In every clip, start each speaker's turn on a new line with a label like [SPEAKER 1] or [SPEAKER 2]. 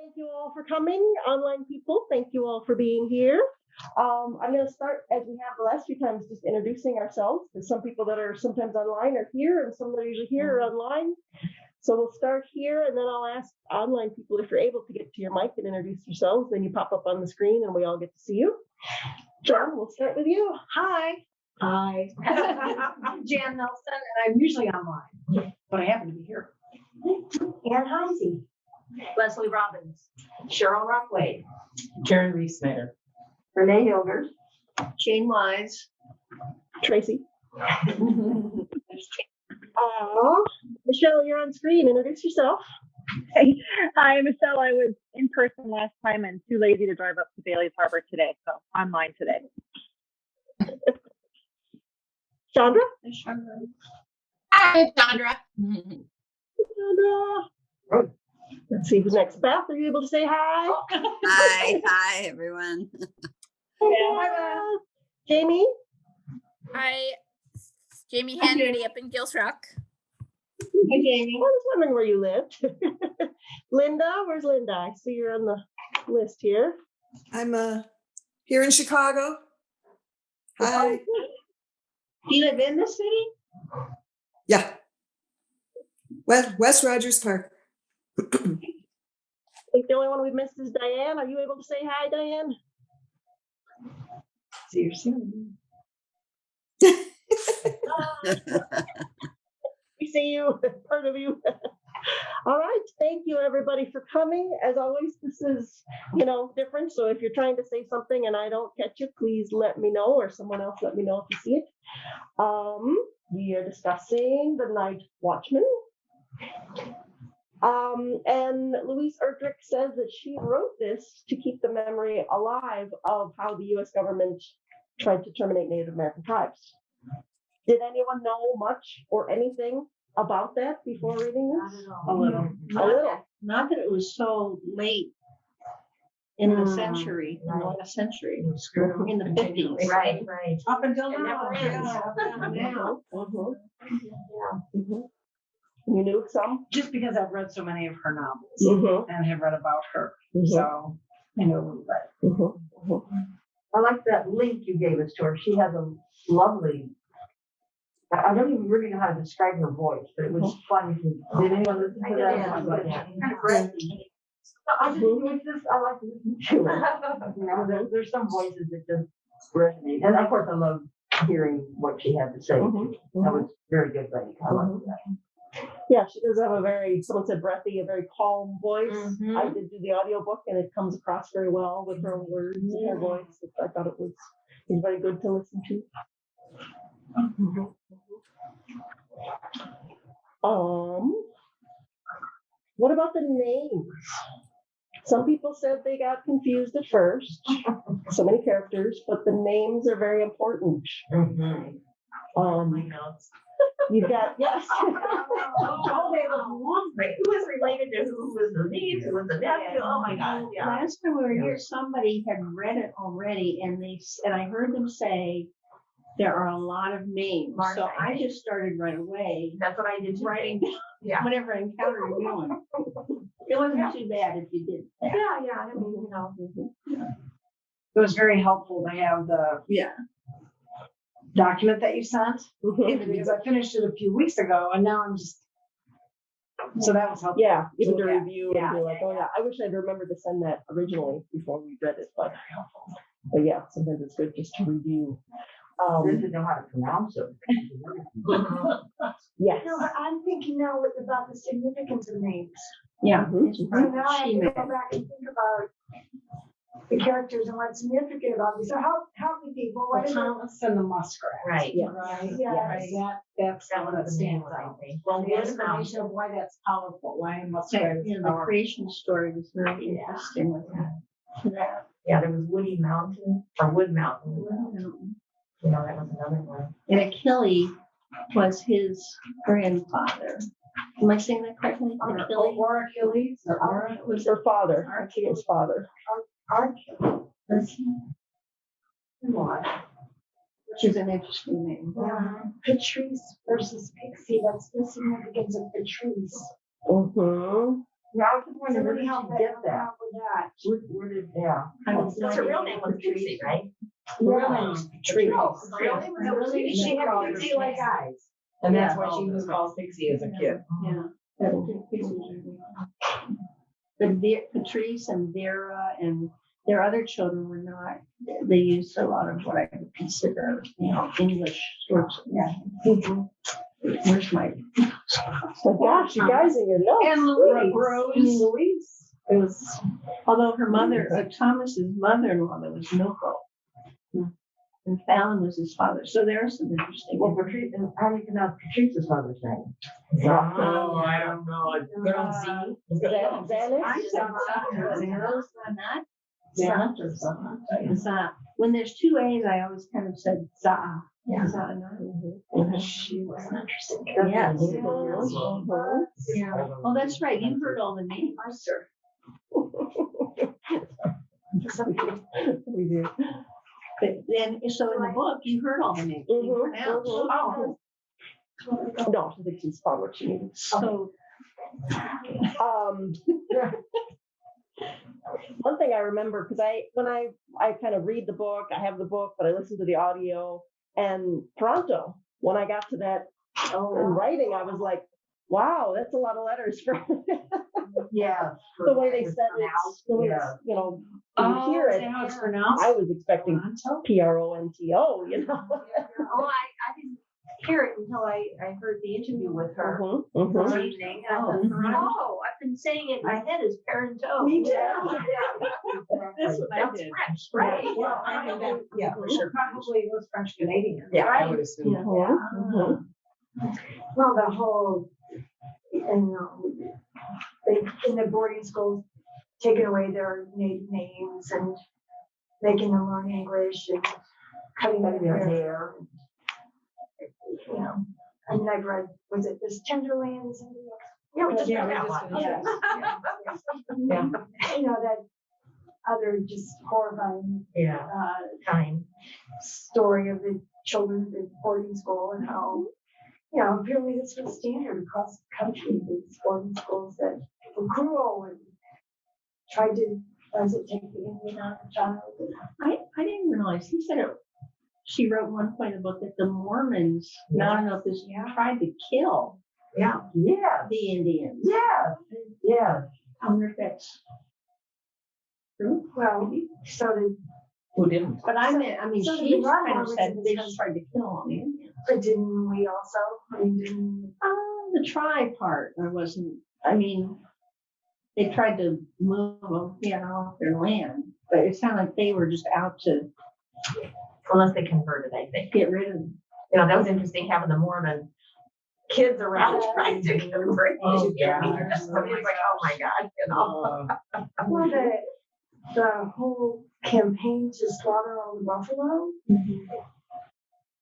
[SPEAKER 1] Thank you all for coming, online people. Thank you all for being here. I'm going to start, as we have the last few times, just introducing ourselves. There's some people that are sometimes online are here, and some that are usually here are online. So we'll start here, and then I'll ask online people if you're able to get to your mic and introduce yourselves. Then you pop up on the screen, and we all get to see you. Jan, we'll start with you.
[SPEAKER 2] Hi.
[SPEAKER 3] Hi.
[SPEAKER 2] I'm Jan Nelson, and I'm usually online, but I happen to be here.
[SPEAKER 3] Ann Heisey.
[SPEAKER 2] Leslie Robbins.
[SPEAKER 3] Cheryl Rockwade.
[SPEAKER 4] Karen Reesmayer.
[SPEAKER 3] Renee Hilders.
[SPEAKER 2] Shane Wise.
[SPEAKER 1] Tracy. Michelle, you're on screen. Introduce yourself.
[SPEAKER 5] Hey, hi, Michelle. I was in person last time and too lazy to drive up to Bailey's Harbor today, so online today.
[SPEAKER 1] Chandra?
[SPEAKER 6] Hi, Chandra.
[SPEAKER 1] Chandra. Let's see who's next. Beth, are you able to say hi?
[SPEAKER 7] Hi, everyone.
[SPEAKER 1] Hi, Beth. Jamie?
[SPEAKER 6] Hi, Jamie Hannity up in Gills Rock.
[SPEAKER 1] Hi, Jamie. I was wondering where you lived. Linda, where's Linda? I see you're on the list here.
[SPEAKER 8] I'm here in Chicago. Hi.
[SPEAKER 2] Do you live in the city?
[SPEAKER 8] Yeah. West Rogers Park.
[SPEAKER 1] I think the only one we missed is Diane. Are you able to say hi, Diane?
[SPEAKER 2] See you soon.
[SPEAKER 1] We see you, part of you. All right. Thank you, everybody, for coming. As always, this is, different. So if you're trying to say something and I don't catch it, please let me know, or someone else let me know if you see it. We are discussing the Night Watchman. And Louise Erdrich says that she wrote this to keep the memory alive of how the U.S. government tried to terminate Native American tribes. Did anyone know much or anything about that before reading this?
[SPEAKER 2] A little.
[SPEAKER 3] Not that it was so late in the century, in the last century, in the 50s.
[SPEAKER 7] Right.
[SPEAKER 2] Up until
[SPEAKER 3] It
[SPEAKER 2] now.
[SPEAKER 3] never ends.
[SPEAKER 2] Now.
[SPEAKER 1] You knew some?
[SPEAKER 2] Just because I've read so many of her novels and have read about her. So I know a little bit.
[SPEAKER 3] I like that link you gave us to her. She has a lovely, I don't even really know how to describe her voice, but it was fun. Did anyone listen to that? Kind of breathy. I like to listen to it. There's some voices that just resonate. And of course, I love hearing what she had to say. That was very good, lady. I love that.
[SPEAKER 1] Yeah, she does have someone said breathy, a very calm voice. I did do the audiobook and it comes across very well with her words and her voice. I thought it was very good to listen to. What about the names? Some people said they got confused at first. So many characters, but the names are very important. You've got, yes.
[SPEAKER 3] Who was related to who was the niece, who was the nephew? Oh my God. Yeah.
[SPEAKER 9] Last time we were here, somebody had read it already, and I heard them say there are a lot of names. So I just started right away.
[SPEAKER 3] That's what I did too.
[SPEAKER 9] Writing down whenever I encountered a new one. It wasn't too bad if you did that.
[SPEAKER 3] Yeah. I mean,
[SPEAKER 2] It was very helpful to have the document that you sent because I finished it a few weeks ago and now I'm just, so that was helpful.
[SPEAKER 1] Yeah, even to review and be like, I wish I'd remembered to send that originally before we read it, but yeah, sometimes it's good just to review.
[SPEAKER 3] Good to know how to pronounce it.
[SPEAKER 1] Yes.
[SPEAKER 10] I'm thinking now about the significance of names.
[SPEAKER 9] Yeah.
[SPEAKER 10] So now I have to go back and think about the characters and what's significant about them. So help me people. What is it?
[SPEAKER 2] Thomas and the muskrat.
[SPEAKER 3] Right.
[SPEAKER 1] Yeah.
[SPEAKER 10] Right.
[SPEAKER 2] That's one that stands out.
[SPEAKER 9] Well, the explanation of why that's powerful, why a muskrat is
[SPEAKER 5] The creation story was very interesting with that.
[SPEAKER 3] Yeah, there was Woody Mountain or Wood Mountain. That was another one.
[SPEAKER 9] And Achilles was his grandfather. Am I saying that correctly? Achilles?
[SPEAKER 2] Or Achilles. Or
[SPEAKER 1] Was her father, Achilles' father.
[SPEAKER 9] Which is an interesting name.
[SPEAKER 10] Patrice versus Pixie. What's the significance of Patrice?
[SPEAKER 3] Yeah, I was just wondering, where did
[SPEAKER 10] Somebody help
[SPEAKER 3] she get
[SPEAKER 10] help
[SPEAKER 3] that?
[SPEAKER 10] out with that.
[SPEAKER 3] Where did, yeah.
[SPEAKER 2] Because
[SPEAKER 6] her real name was Pixie, right?
[SPEAKER 1] Her real name was Patrice.
[SPEAKER 3] No, really? She had Pixie like eyes.
[SPEAKER 4] And that's
[SPEAKER 3] Yeah.
[SPEAKER 4] why she was called Pixie as a kid.
[SPEAKER 2] Yeah. But Patrice and Vera and their other children were not, they used a lot of what I would consider, English sorts. Yeah. Where's my?
[SPEAKER 1] Oh gosh, you guys in your notes.
[SPEAKER 2] And Louise.
[SPEAKER 1] Louise.
[SPEAKER 2] It was, although her mother, Thomas's mother-in-law, there was Milko. And Fallon was his father. So there are some interesting.
[SPEAKER 3] Well, Patrice, and how do you pronounce Patrice's mother's name?
[SPEAKER 4] Oh, I don't know. Little Z.
[SPEAKER 1] Xanax?
[SPEAKER 2] When there's two A's, I always kind of said Za.
[SPEAKER 3] Yeah.
[SPEAKER 2] She was an interesting.
[SPEAKER 3] Yes.
[SPEAKER 2] Yeah. Oh, that's right. You heard all the names.
[SPEAKER 1] We do.
[SPEAKER 2] But then, so in the book, you heard all the names. You pronounced. Oh.
[SPEAKER 1] No, I think she's found what she needed.
[SPEAKER 2] So,
[SPEAKER 1] One thing I remember, because when I kind of read the book, I have the book, but I listen to the audio. And Toronto, when I got to that in writing, I was like, wow, that's a lot of letters for
[SPEAKER 3] Yeah.
[SPEAKER 1] the way they said it, the way it's, when you hear it.
[SPEAKER 2] how it's pronounced?
[SPEAKER 1] I was expecting Pronto,
[SPEAKER 9] Oh, I didn't hear it until I heard the interview with her this evening. And I thought, oh, I've been saying it in my head as parento.
[SPEAKER 1] Me too.
[SPEAKER 2] That's what I
[SPEAKER 9] That's
[SPEAKER 2] did.
[SPEAKER 9] French, right?
[SPEAKER 4] Well, I mean, that, yeah, for sure.
[SPEAKER 2] Probably was French Canadian.
[SPEAKER 4] Yeah, I would assume.
[SPEAKER 10] Well, the whole, they, in the boarding schools, taking away their native names and making them learn English and cutting their hair. And then I've read, was it this Tenderlands?
[SPEAKER 3] Yeah, we just
[SPEAKER 4] Yeah,
[SPEAKER 3] read
[SPEAKER 4] we
[SPEAKER 3] that
[SPEAKER 4] just
[SPEAKER 3] one.
[SPEAKER 4] finished.
[SPEAKER 10] That other just horrifying
[SPEAKER 3] Yeah, time.
[SPEAKER 10] story of the children at the boarding school and how, apparently this was standard across the country, these boarding schools that were cruel and tried to, take the Indian out of the child.
[SPEAKER 2] I didn't realize, he said it, she wrote one point in the book that the Mormons, I don't know if this, tried to kill
[SPEAKER 3] Yeah. Yeah.
[SPEAKER 2] the Indians.
[SPEAKER 3] Yeah. Yeah.
[SPEAKER 2] I wonder if that's true.
[SPEAKER 10] Well, so the,
[SPEAKER 4] Who didn't?
[SPEAKER 2] But I mean,
[SPEAKER 10] So
[SPEAKER 2] she
[SPEAKER 10] the
[SPEAKER 2] kind of
[SPEAKER 10] Mormons
[SPEAKER 2] said they
[SPEAKER 10] because-
[SPEAKER 2] just tried to kill all the Indians.
[SPEAKER 10] but didn't we also, didn't,
[SPEAKER 2] The try part, they tried to move them, off their land, but it sounded like they were just out to
[SPEAKER 3] Unless they converted, I think.
[SPEAKER 2] get rid of them.
[SPEAKER 3] That was interesting having the Mormon kids around trying to convert.
[SPEAKER 4] Oh,
[SPEAKER 3] Yeah.
[SPEAKER 4] gosh.
[SPEAKER 3] Somebody's like, oh my God,
[SPEAKER 10] well, the whole campaign to slaughter all the buffalo,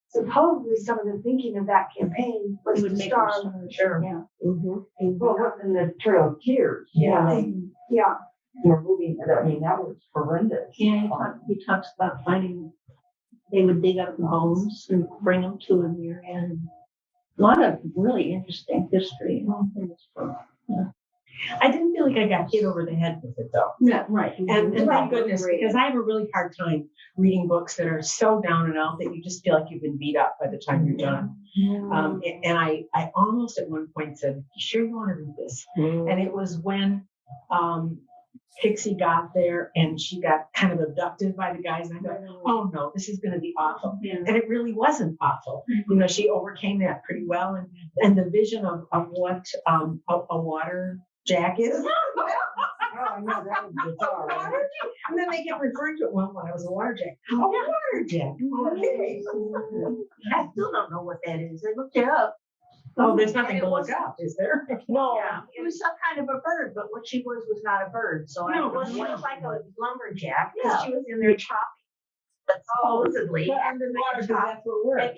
[SPEAKER 10] supposedly some of the thinking of that campaign was
[SPEAKER 2] It would
[SPEAKER 10] to
[SPEAKER 2] make them
[SPEAKER 10] starve.
[SPEAKER 2] starve.
[SPEAKER 3] Sure.
[SPEAKER 2] Yeah.
[SPEAKER 3] Well, what's in the Trail of Tears?
[SPEAKER 4] Yeah.
[SPEAKER 10] Yeah,
[SPEAKER 3] We're moving, that was horrendous.
[SPEAKER 2] Yeah, he talks about finding, they would dig up the bones and bring them to him near end. A lot of really interesting history in this book.
[SPEAKER 4] I didn't feel like I got hit over the head with it though.
[SPEAKER 2] Yeah, right.
[SPEAKER 4] And thank goodness, because I have a really hard time reading books that are so down and out that you just feel like you've been beat up by the time you're done. And I almost at one point said, "You sure you want to read this?" And it was when Pixie got there and she got kind of abducted by the guys. And I thought, oh no, this is going to be awful.
[SPEAKER 2] Yeah.
[SPEAKER 4] And it really wasn't awful. She overcame that pretty well. And the vision of what a water jack is.
[SPEAKER 3] Oh, I know, that was bizarre.
[SPEAKER 4] And then they kept referring to it. Well, when I was a water jack. A water jack. Okay.
[SPEAKER 9] I still don't know what that is. I looked it up.
[SPEAKER 4] Oh, there's nothing to look up, is there?
[SPEAKER 1] No.
[SPEAKER 9] Yeah, it was some kind of a bird, but what she was not a bird. So
[SPEAKER 4] No,
[SPEAKER 9] it was
[SPEAKER 4] yeah.
[SPEAKER 9] like a lumberjack because she was in there chopping, but supposedly.
[SPEAKER 4] Under the water, because that's what we're.
[SPEAKER 9] And,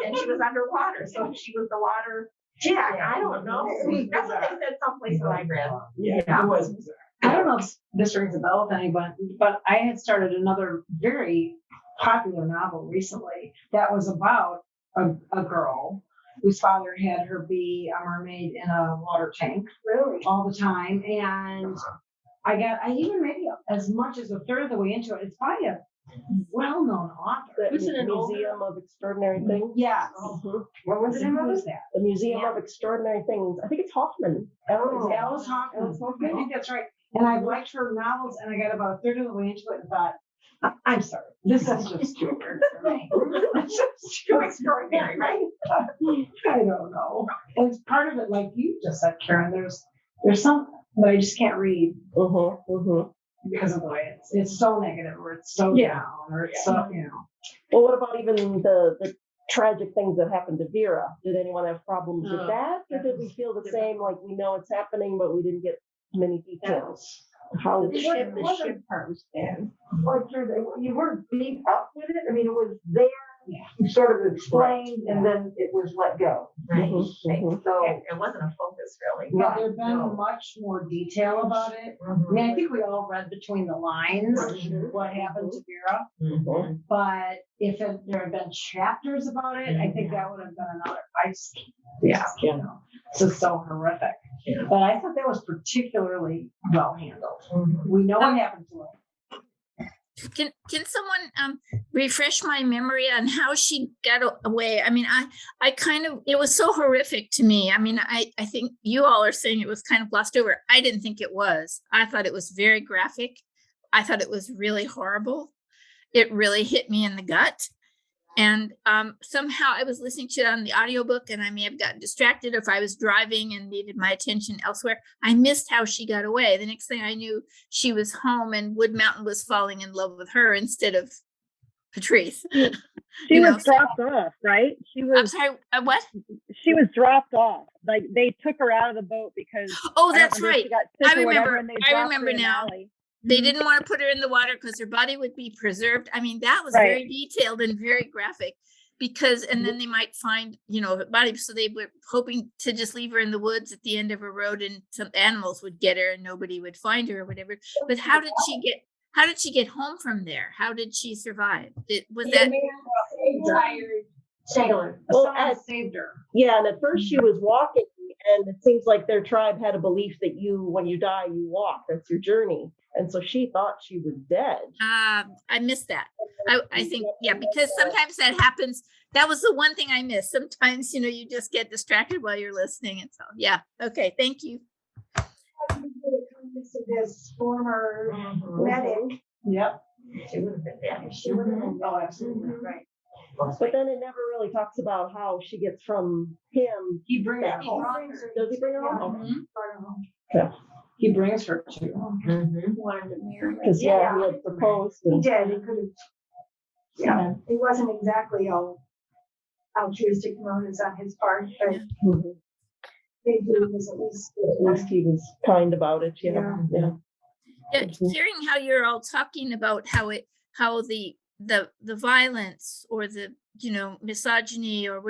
[SPEAKER 9] and she was underwater, so she was the water jack. I don't know. That's what they said someplace that I read.
[SPEAKER 4] Yeah, it was bizarre.
[SPEAKER 2] I don't know if this rings a bell with anyone, but I had started another very popular novel recently that was about a girl
[SPEAKER 11] whose father had her be a mermaid in a water tank
[SPEAKER 10] Really?
[SPEAKER 11] all the time. And I even maybe as much as a third of the way into it, it's by a well-known author.
[SPEAKER 1] The
[SPEAKER 11] Who's in an
[SPEAKER 1] Museum of Extraordinary Things.
[SPEAKER 11] Yes.
[SPEAKER 1] Mhm.
[SPEAKER 3] What was the name of
[SPEAKER 11] Who
[SPEAKER 3] it?
[SPEAKER 11] is that?
[SPEAKER 1] The Museum of Extraordinary Things. I think it's Hoffman.
[SPEAKER 11] Oh, Alice Hoffman. I think that's right. And I've liked her novels, and I got about a third of the way into it and thought, I'm sorry, this is just too weird for me. It's just too extraordinary, right? I don't know. And it's part of it, like you just said, Karen, there's some that I just can't read because of the way it's so negative, or it's so down, or it's so, you know.
[SPEAKER 1] Well, what about even the tragic things that happened to Vera? Did anyone have problems with that? Or did we feel the same, like we know it's happening, but we didn't get many details? How
[SPEAKER 2] The ship part was bad.
[SPEAKER 3] Like you weren't beat up with it. I mean, it was there. You sort of explained, and then it was let go.
[SPEAKER 1] Right.
[SPEAKER 3] So
[SPEAKER 9] It wasn't a focus really.
[SPEAKER 11] Yeah, there'd been much more detail about it. I mean, I think we all read between the lines what happened to Vera. But if there had been chapters about it, I think that would have been another ice.
[SPEAKER 1] Yeah.
[SPEAKER 11] You know, it's so horrific. But I thought that was particularly well handled. We know what happened to her.
[SPEAKER 6] Can someone refresh my memory on how she got away? I mean, I kind of, it was so horrific to me. I mean, I think you all are saying it was kind of glossed over. I didn't think it was. I thought it was very graphic. I thought it was really horrible. It really hit me in the gut. And somehow I was listening to it on the audiobook, and I may have gotten distracted if I was driving and needed my attention elsewhere. I missed how she got away. The next thing I knew, she was home and Wood Mountain was falling in love with her instead of Patrice.
[SPEAKER 5] She was dropped off, right?
[SPEAKER 6] I'm sorry, what?
[SPEAKER 5] She was dropped off. Like they took her out of the boat because.
[SPEAKER 6] Oh, that's right. I remember. I remember now. They
[SPEAKER 5] Mm-hmm.
[SPEAKER 6] didn't want to put her in the water because her body would be preserved. I mean, that was very detailed and very graphic because, and then they might find, her body. So they were hoping to just leave her in the woods at the end of a road and some animals would get her and nobody would find her or whatever. But how did she get home from there? How did she survive? Was that
[SPEAKER 10] Tired sailor.
[SPEAKER 1] Well,
[SPEAKER 11] saved her.
[SPEAKER 1] Yeah, and at first she was walking, and it seems like their tribe had a belief that when you die, you walk. That's your journey. And so she thought she was dead.
[SPEAKER 6] I missed that. I think, because sometimes that happens. That was the one thing I missed. Sometimes, you just get distracted while you're listening. And so, okay, thank you.
[SPEAKER 10] This former medic.
[SPEAKER 11] Yep.
[SPEAKER 9] She would have been bad.
[SPEAKER 10] She would have been.
[SPEAKER 11] Oh, absolutely.
[SPEAKER 10] Right.
[SPEAKER 1] But then it never really talks about how she gets from him.
[SPEAKER 11] He brings her home.
[SPEAKER 1] Does he bring her home?
[SPEAKER 11] Yeah. He brings her to.
[SPEAKER 9] Wanted to marry.
[SPEAKER 1] Because he had proposed.
[SPEAKER 10] He did. He could have. Yeah, it wasn't exactly all altruistic motives on his part, but maybe it was
[SPEAKER 1] at least he was kind about it. Yeah.
[SPEAKER 6] Hearing how you're all talking about how the violence or the misogyny or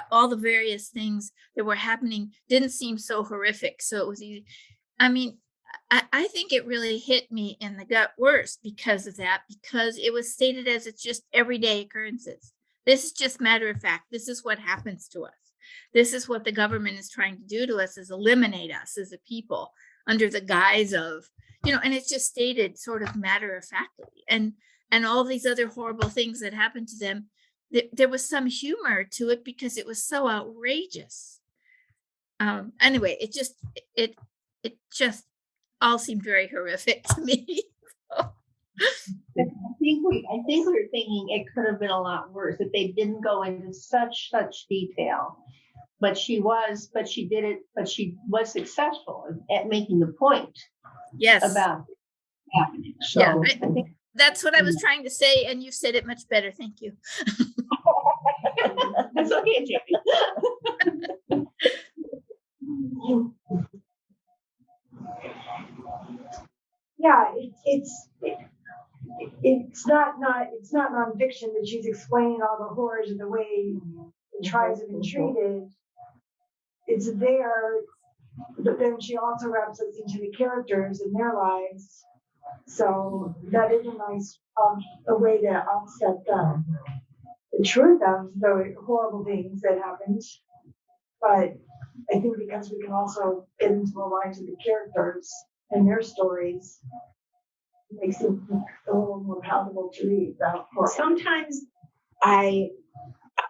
[SPEAKER 6] all the various things that were happening didn't seem so horrific. So it was easy. I mean, I think it really hit me in the gut worse because of that, because it was stated as it's just everyday occurrences. This is just matter of fact. This is what happens to us. This is what the government is trying to do to us, is eliminate us as a people under the guise of, and it's just stated sort of matter of factly. And all these other horrible things that happened to them, there was some humor to it because it was so outrageous. Anyway, it just all seemed very horrific to me.
[SPEAKER 2] I think we were thinking it could have been a lot worse if they didn't go into such detail. But she was successful at making the point.
[SPEAKER 6] Yes.
[SPEAKER 2] About it happening. So
[SPEAKER 6] I think that's what I was trying to say, and you said it much better. Thank you.
[SPEAKER 2] That's okay, Jamie.
[SPEAKER 10] Yeah, it's not nonfiction that she's explaining all the horrors of the way the tribes have been treated. It's there, but then she also wraps us into the characters and their lives. So that is a nice a way to offset the truth of the horrible things that happened. but I think because we can also get into the lives of the characters and their stories, it makes it a little more palatable to read.
[SPEAKER 4] Sometimes I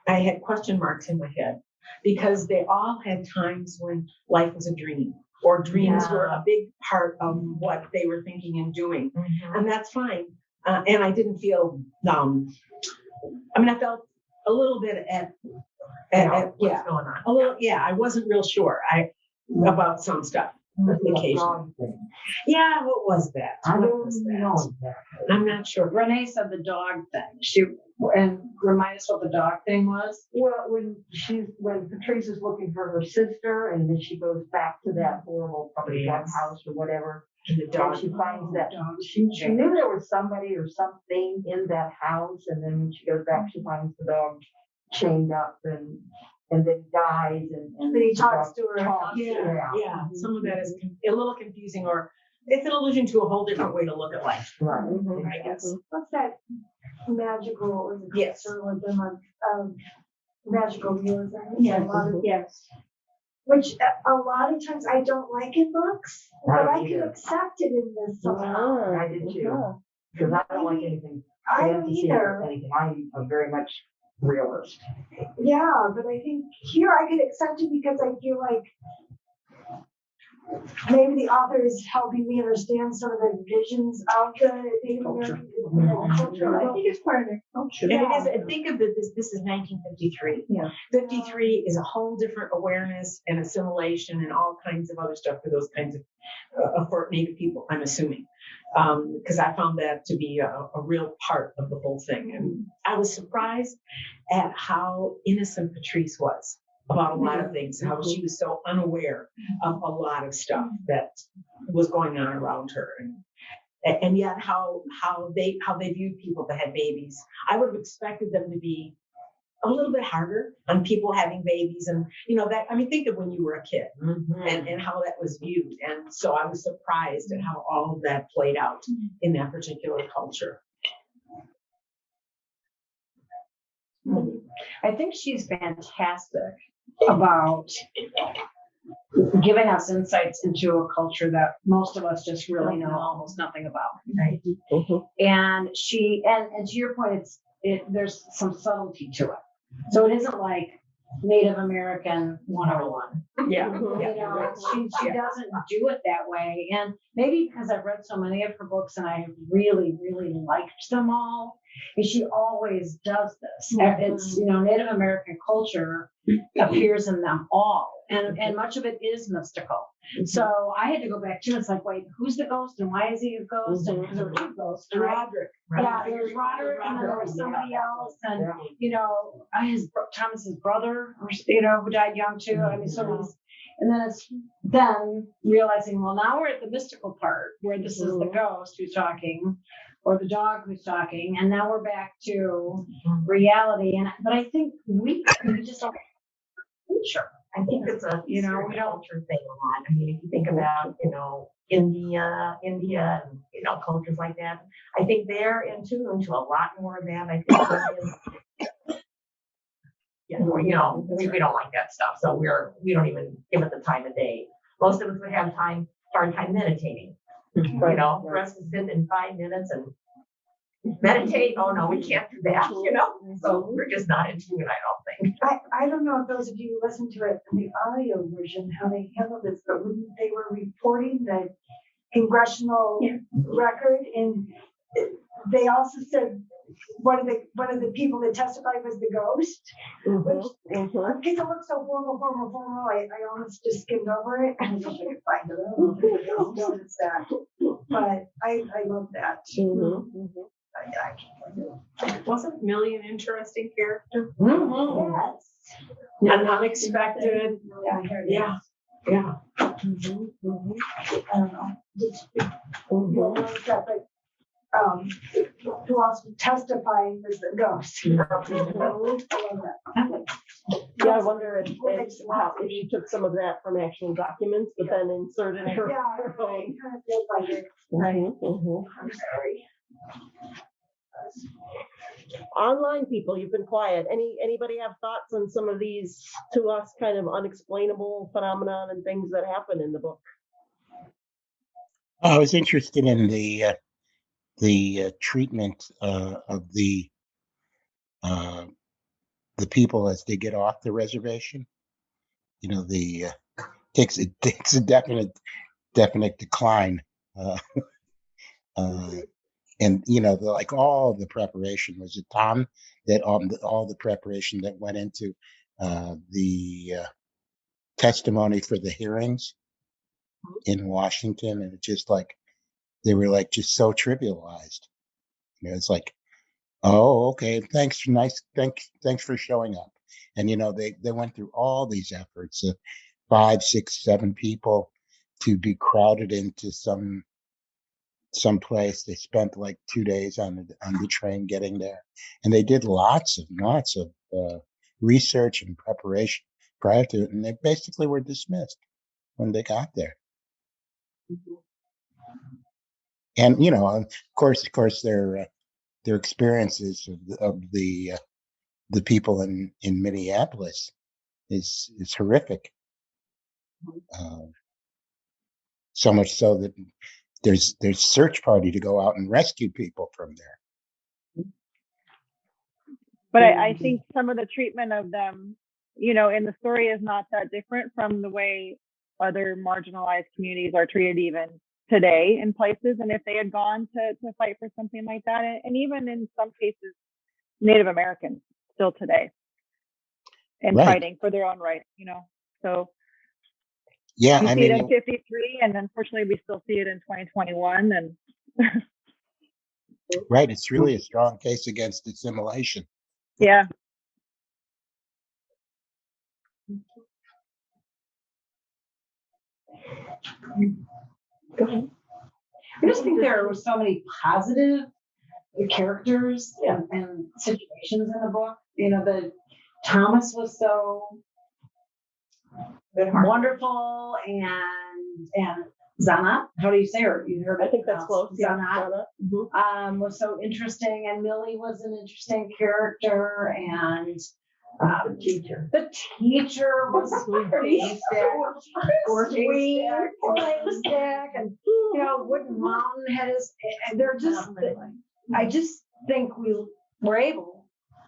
[SPEAKER 4] had question marks in my head because they all had times when life was a dream or dreams were a big part of what they were thinking and doing. And that's fine. And I didn't feel, I felt a little bit at what's going on. A little, I wasn't real sure about some stuff. Occasionally. Yeah, what was that?
[SPEAKER 3] I don't know.
[SPEAKER 4] I'm not sure.
[SPEAKER 11] Renee said the dog thing. And remind us what the dog thing was.
[SPEAKER 3] Well, when Patrice is looking for her sister, and then she goes back to that horrible probably dog house or whatever,
[SPEAKER 4] And the dog.
[SPEAKER 3] and she finds that she knew there was somebody or something in that house, and then when she goes back, she finds the dog chained up and then dies, and
[SPEAKER 10] Then he
[SPEAKER 3] the
[SPEAKER 10] talks
[SPEAKER 3] dog
[SPEAKER 10] to her.
[SPEAKER 3] talks to her.
[SPEAKER 4] Yeah, some of that is a little confusing, or it's an allusion to a whole different way to look at life,
[SPEAKER 3] Right.
[SPEAKER 4] I guess.
[SPEAKER 10] What's that magical, what was it?
[SPEAKER 4] Yes.
[SPEAKER 10] Magical realism.
[SPEAKER 2] Yes,
[SPEAKER 10] A lot of-
[SPEAKER 2] yes.
[SPEAKER 10] Which a lot of times I don't like in books,
[SPEAKER 3] I
[SPEAKER 10] but
[SPEAKER 3] don't
[SPEAKER 10] I can
[SPEAKER 3] either.
[SPEAKER 10] accept it in this somehow.
[SPEAKER 3] I did too, because I don't like anything
[SPEAKER 10] I don't
[SPEAKER 3] fantasy or
[SPEAKER 10] either.
[SPEAKER 3] anything. I'm very much realist.
[SPEAKER 10] Yeah, but I think here I could accept it because I feel like maybe the author is helping me understand some of the visions of the Native American culture.
[SPEAKER 2] I think it's part of their culture.
[SPEAKER 4] And it is, and think of this is 1953.
[SPEAKER 2] Yeah.
[SPEAKER 4] 53 is a whole different awareness and assimilation and all kinds of other stuff for those kinds of for Native people, I'm assuming. Because I found that to be a real part of the whole thing. And I was surprised at how innocent Patrice was about a lot of things, how she was so unaware of a lot of stuff that was going on around her. And yet how they viewed people that had babies. I would have expected them to be a little bit harder on people having babies, and think of when you were a kid and how that was viewed. And so I was surprised at how all of that played out in that particular culture.
[SPEAKER 11] I think she's fantastic about giving us insights into a culture that most of us just really know almost nothing about. Right. And and to your point, there's some subtlety to it. So it isn't like Native American 101.
[SPEAKER 4] Yeah.
[SPEAKER 11] She doesn't do it that way. And maybe because I've read so many of her books and I really, really liked them all, and she always does this. It's, Native American culture appears in them all. And much of it is mystical. So I had to go back to it's like, wait, who's the ghost and why is he a ghost? And because there were two ghosts, right? Yeah, there was Roderick and then there was somebody else. And, Thomas's brother, who died young too. And then it's realizing, well, now we're at the mystical part where this is the ghost who's talking or the dog who's talking. And now we're back to reality. But I think we just don't picture.
[SPEAKER 3] I think it's a we don't culture thing a lot. I mean, if you think about India, and cultures like that, I think they're in tune to a lot more of that. I think. We don't like that stuff, so we don't even give it the time of day. Most of us would have hard time meditating. For us to sit in 5 minutes and meditate. Oh no, we can't do that. So we're just not into it. I don't think.
[SPEAKER 10] I don't know if those of you who listen to it in the audio version, how they handle this, but when they were reporting the congressional record, and they also said one of the people that testified was the ghost, which because it looked so formal, I almost just skimmed over it. I wish I could find it. I don't know if you noticed that, but I love that.
[SPEAKER 4] Wasn't Millie an interesting character?
[SPEAKER 10] Yes.
[SPEAKER 4] And unexpected. Yeah.
[SPEAKER 10] I don't know. But who else was testifying as the ghost?
[SPEAKER 1] I wonder if she took some of that from actual documents, but then inserted her own.
[SPEAKER 10] Kind of feels like it.
[SPEAKER 1] Right.
[SPEAKER 10] I'm sorry.
[SPEAKER 1] Online people, you've been quiet. Anybody have thoughts on some of these, to us, kind of unexplainable phenomenon and things that happen in the book?
[SPEAKER 12] I was interested in the treatment of uh, the people as they get off the reservation. You know, the takes a definite decline, uh, and you know, like all the preparation. Was it Tom that all the preparation that went into the testimony for the hearings in Washington, and it just like they were like just so trivialized. You know, it's like, oh, okay, thanks for showing up. And you know, they went through all these efforts, 5, 6, 7 people to be crowded into some place. They spent like 2 days on the train getting there, and they did lots of research and preparation prior to it, and they basically were dismissed when they got there. And you know, of course, their experiences of the people in Minneapolis is horrific. So much so that there's search party to go out and rescue people from there.
[SPEAKER 5] But I think some of the treatment of them, you know, in the story is not that different from the way other marginalized communities are treated even today in places. And if they had gone to fight for something like that, and even in some cases, Native Americans still today, and
[SPEAKER 12] Right.
[SPEAKER 5] fighting for their own rights, you know. So
[SPEAKER 12] Yeah,
[SPEAKER 5] you
[SPEAKER 12] I
[SPEAKER 5] see
[SPEAKER 12] mean,
[SPEAKER 5] it in 53, and unfortunately we still see it in 2021. And
[SPEAKER 12] right, it's really a strong case against assimilation.
[SPEAKER 5] yeah.
[SPEAKER 1] Go ahead.
[SPEAKER 11] I just think there were so many positive characters and situations in the book. You know, Thomas was so wonderful, and Zana, how do you say her? You heard?
[SPEAKER 1] I think that's close. Yeah,
[SPEAKER 11] Zana,
[SPEAKER 1] Zana.
[SPEAKER 11] was so interesting, and Millie was an interesting character, and the teacher was pretty sweet, and you know, Wooden Mountain had his, and they're just, I just think we were able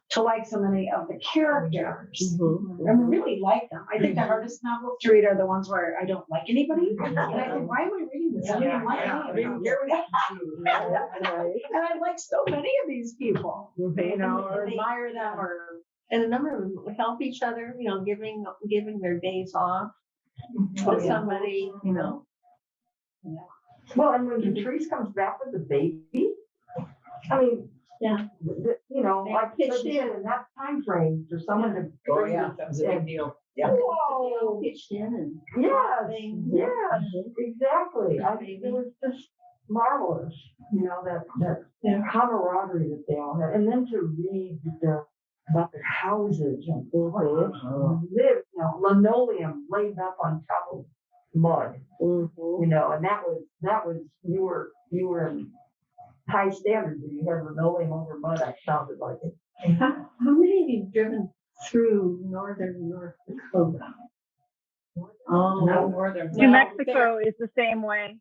[SPEAKER 11] to like so many of the characters and really like them. I think the hardest novels to read are the ones where I don't like anybody, and I think, why am I reading this? I don't like any of them. And I like so many of these people, you know, or admire them, or
[SPEAKER 2] And a number of them help each other, you know, giving their days off to somebody, you know.
[SPEAKER 3] Well, and when Patrice comes back with the baby, I mean, you know, like pitched in that time frame for someone to.
[SPEAKER 4] Oh yeah, that was a big deal. Yeah.
[SPEAKER 3] Whoa.
[SPEAKER 2] Pitched in and.
[SPEAKER 3] Yes, exactly. I mean, it was just marvelous, you know, that camaraderie that they all had. And then to read about their houses and live, you know, linoleum laid up on top of mud, you know, and that was you were in high standards if you had linoleum over mud. I sounded like it.
[SPEAKER 2] How many of you driven through northern North Dakota?
[SPEAKER 11] Oh, northern.
[SPEAKER 5] New Mexico is the same way.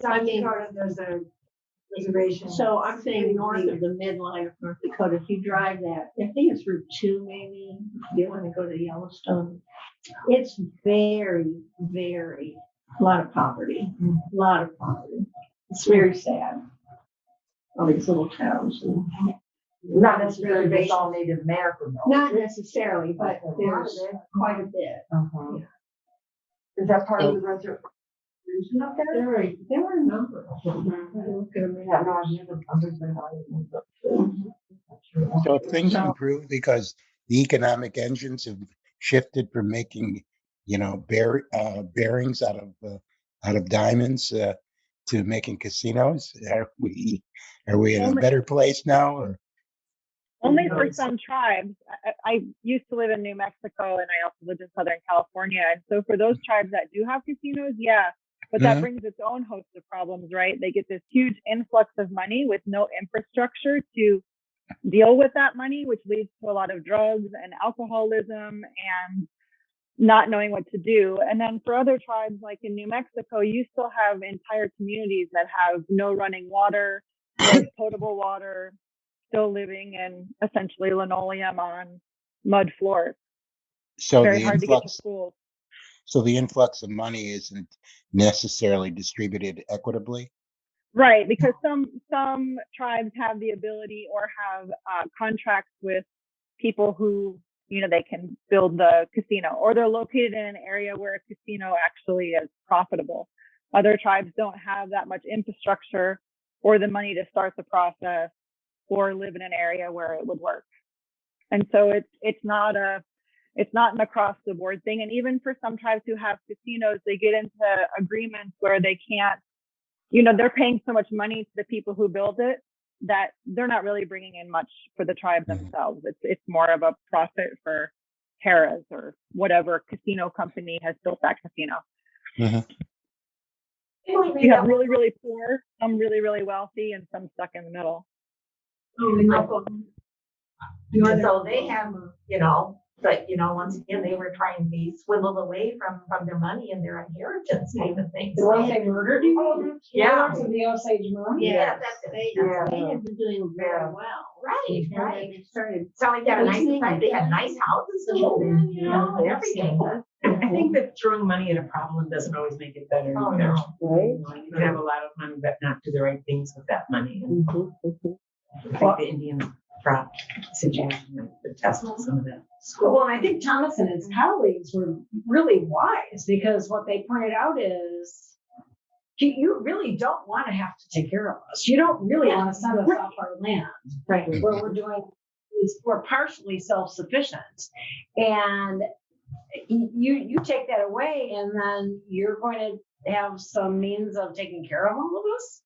[SPEAKER 10] South Dakota, there's a reservation.
[SPEAKER 2] So I'm saying north of the midline of North Dakota, if you drive that, I think it's Route 2 maybe, if you want to go to Yellowstone. It's very, very, a lot of poverty, a lot of poverty. It's very sad. All these little towns.
[SPEAKER 3] Not necessarily based all Native American.
[SPEAKER 2] Not necessarily, but there's quite a bit.
[SPEAKER 3] Is that part of the reservation up there?
[SPEAKER 2] There were a number of them.
[SPEAKER 12] So if things improve because the economic engines have shifted from making, you know, bearings out of diamonds to making casinos, are we in a better place now? Or?
[SPEAKER 5] Only for some tribes. I used to live in New Mexico, and I also lived in Southern California. And so for those tribes that do have casinos, yeah. But that brings its own host of problems, right? They get this huge influx of money with no infrastructure to deal with that money, which leads to a lot of drugs and alcoholism and not knowing what to do. And then for other tribes, like in New Mexico, you still have entire communities that have no running water, no potable water, still living in essentially linoleum on mud floors.
[SPEAKER 12] So
[SPEAKER 5] Very
[SPEAKER 12] the
[SPEAKER 5] hard to get to
[SPEAKER 12] influx,
[SPEAKER 5] school.
[SPEAKER 12] so the influx of money isn't necessarily distributed equitably.
[SPEAKER 5] Right, because some tribes have the ability or have contracts with people who, you know, they can build the casino, or they're located in an area where a casino actually is profitable. Other tribes don't have that much infrastructure or the money to start the process or live in an area where it would work. And so it's not an across the board thing. And even for some tribes who have casinos, they get into agreements where they can't, you know, they're paying so much money to the people who build it that they're not really bringing in much for the tribe themselves. It's more of a profit for Harrah's or whatever casino company has built that casino. You have really, really poor, some really, really wealthy, and some stuck in the middle.
[SPEAKER 3] So they have, you know, but you know, once again, they were trying to be swindled away from their money and their inheritance type of things.
[SPEAKER 11] The ones they murdered you?
[SPEAKER 3] Yeah.
[SPEAKER 11] From the Osage Mine?
[SPEAKER 2] Yeah,
[SPEAKER 3] that's it.
[SPEAKER 2] they had been doing very well.
[SPEAKER 3] Right,
[SPEAKER 2] And
[SPEAKER 3] right.
[SPEAKER 2] they started.
[SPEAKER 3] So they got a nice society, they had nice houses to live in, you know, and everything.
[SPEAKER 4] I think that throwing money at a problem doesn't always make it better.
[SPEAKER 3] Oh,
[SPEAKER 4] either.
[SPEAKER 3] no.
[SPEAKER 1] Right.
[SPEAKER 4] You know, you can have a lot of money, but not do the right things with that money. And I think the Indian crop situation would test some of that.
[SPEAKER 11] Well, and I think Thomas and his colleagues were really wise, because what they pointed out is you really don't want to have to take care of us. You don't really want to send us off our land.
[SPEAKER 2] Right.
[SPEAKER 11] Where we're doing is we're partially self-sufficient. And you take that away, and then you're going to have some means of taking care of all of us.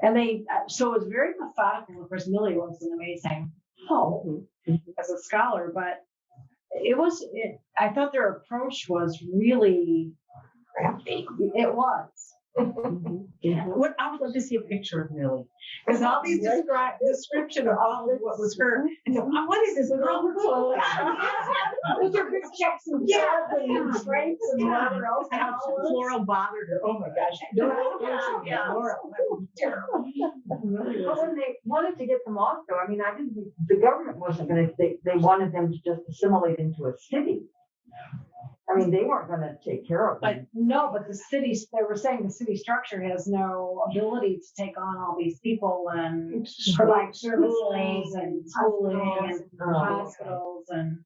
[SPEAKER 11] And so it was very methodical. Of course, Millie was an amazing help as a scholar, but I thought their approach was really crafty. It was.
[SPEAKER 4] What I would love to see a picture of Millie, because all these description of all of what was her. And so, what is this girl?
[SPEAKER 11] Those are big checks and and stripes and whatever else.
[SPEAKER 4] Floral bothered her. Oh my gosh. Floral. That would be terrible.
[SPEAKER 3] But when they wanted to get them off, though, I mean, I didn't think the government wasn't going to, they wanted them to just assimilate into a city. I mean, they weren't going to take care of them.
[SPEAKER 11] But the cities, they were saying the city structure has no ability to take on all these people and provide services and schooling and hospitals, and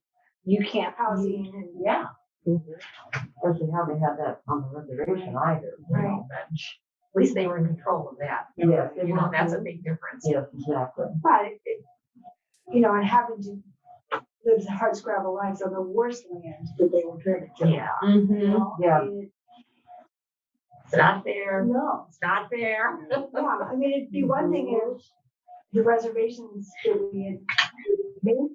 [SPEAKER 11] you can't housing. Yeah.
[SPEAKER 3] Especially how they had that on the reservation either. You know, but at least they were in control of that.
[SPEAKER 11] Yes,
[SPEAKER 3] You know, that's a big difference.
[SPEAKER 10] Yes,
[SPEAKER 3] exactly.
[SPEAKER 10] But, you know, and having to live the hard scrabble lives on the worst land that they were driven to.
[SPEAKER 3] Yeah.
[SPEAKER 10] You know,
[SPEAKER 3] Yeah.
[SPEAKER 10] it-
[SPEAKER 3] It's not fair.
[SPEAKER 10] No.
[SPEAKER 3] It's not fair.
[SPEAKER 10] Yeah, I mean, it'd be one thing if the reservations that we had made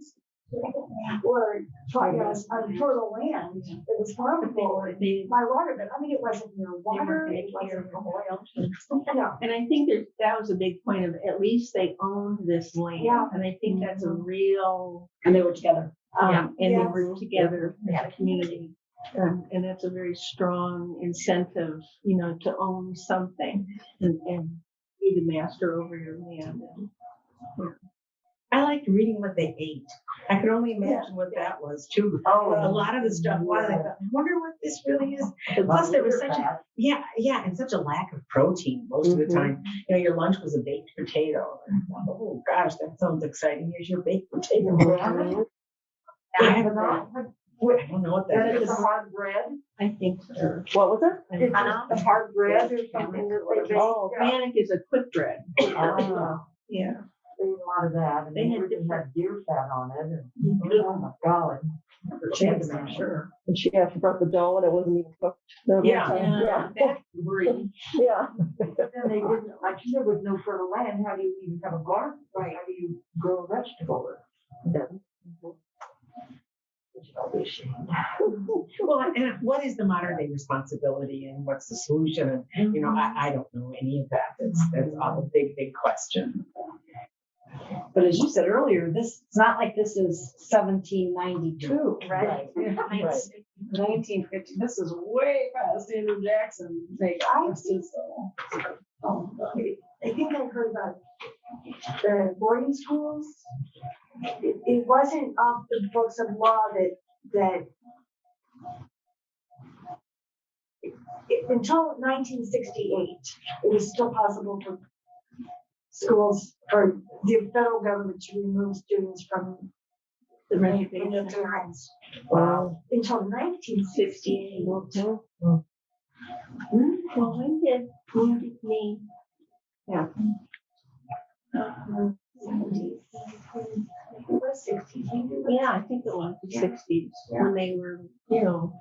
[SPEAKER 10] were trying us on total land that was farmable by water, but I mean, it wasn't near water, it wasn't oil. No.
[SPEAKER 2] And I think that was a big point of, at least they owned this land.
[SPEAKER 10] Yeah.
[SPEAKER 2] And I think that's a real,
[SPEAKER 11] And they were together.
[SPEAKER 2] and they
[SPEAKER 10] Yes.
[SPEAKER 2] were together as a community. And that's a very strong incentive, you know, to own something and be the master over your land.
[SPEAKER 4] I liked reading what they ate. I could only imagine what that was too.
[SPEAKER 3] Oh,
[SPEAKER 4] A lot of the stuff was, I thought, I wonder what this really is. And plus there was such a, and such a lack of protein most of the time. You know, your lunch was a baked potato. And I thought, oh gosh, that sounds exciting. Here's your baked potato. I don't know what that
[SPEAKER 3] That is
[SPEAKER 4] is.
[SPEAKER 3] a hard bread.
[SPEAKER 2] I think so.
[SPEAKER 5] What was it?
[SPEAKER 3] It's a hard bread or something that they bake.
[SPEAKER 2] Manic is a quick bread. Yeah.
[SPEAKER 3] They ate a lot of that, and
[SPEAKER 2] They
[SPEAKER 3] they
[SPEAKER 2] had
[SPEAKER 3] had deer fat on it, and oh my God.
[SPEAKER 4] I'm sure.
[SPEAKER 1] And she brought the dough and it wasn't even cooked.
[SPEAKER 2] Yeah. That's worrying.
[SPEAKER 1] Yeah.
[SPEAKER 3] But then they didn't, like you said, with no fertile land, how do you even have a garden? Right. How do you grow a vegetable?
[SPEAKER 4] Well, and what is the modern day responsibility and what's the solution? And, you know, I don't know any of that. That's all a big, big question.
[SPEAKER 11] But as you said earlier, it's not like this is 1792, right? It's 1950. This is way past Andrew Jackson.
[SPEAKER 10] I think I heard about the boarding schools. It wasn't off the books of law that until 1968, it was still possible for schools or the federal government to remove students from
[SPEAKER 2] The
[SPEAKER 10] their
[SPEAKER 2] reservation.
[SPEAKER 10] parents.
[SPEAKER 4] Wow.
[SPEAKER 10] Until 1968.
[SPEAKER 2] Well, when did me?
[SPEAKER 10] Yeah. It was 60s.
[SPEAKER 2] Yeah, I think it was the 60s when they were, you know,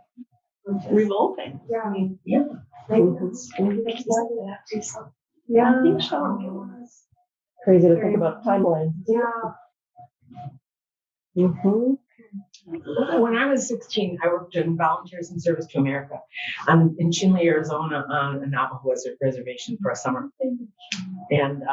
[SPEAKER 2] revolting.
[SPEAKER 10] Yeah.
[SPEAKER 2] I mean, yeah.
[SPEAKER 10] Maybe that's that too.
[SPEAKER 2] Yeah, I think so.
[SPEAKER 1] Crazy to think about timeline.
[SPEAKER 10] Yeah.
[SPEAKER 1] Mm-hmm.
[SPEAKER 4] When I was 16, I worked in Volunteers in Service to America in Chinle, Arizona, on a Navajo reservation for a summer. And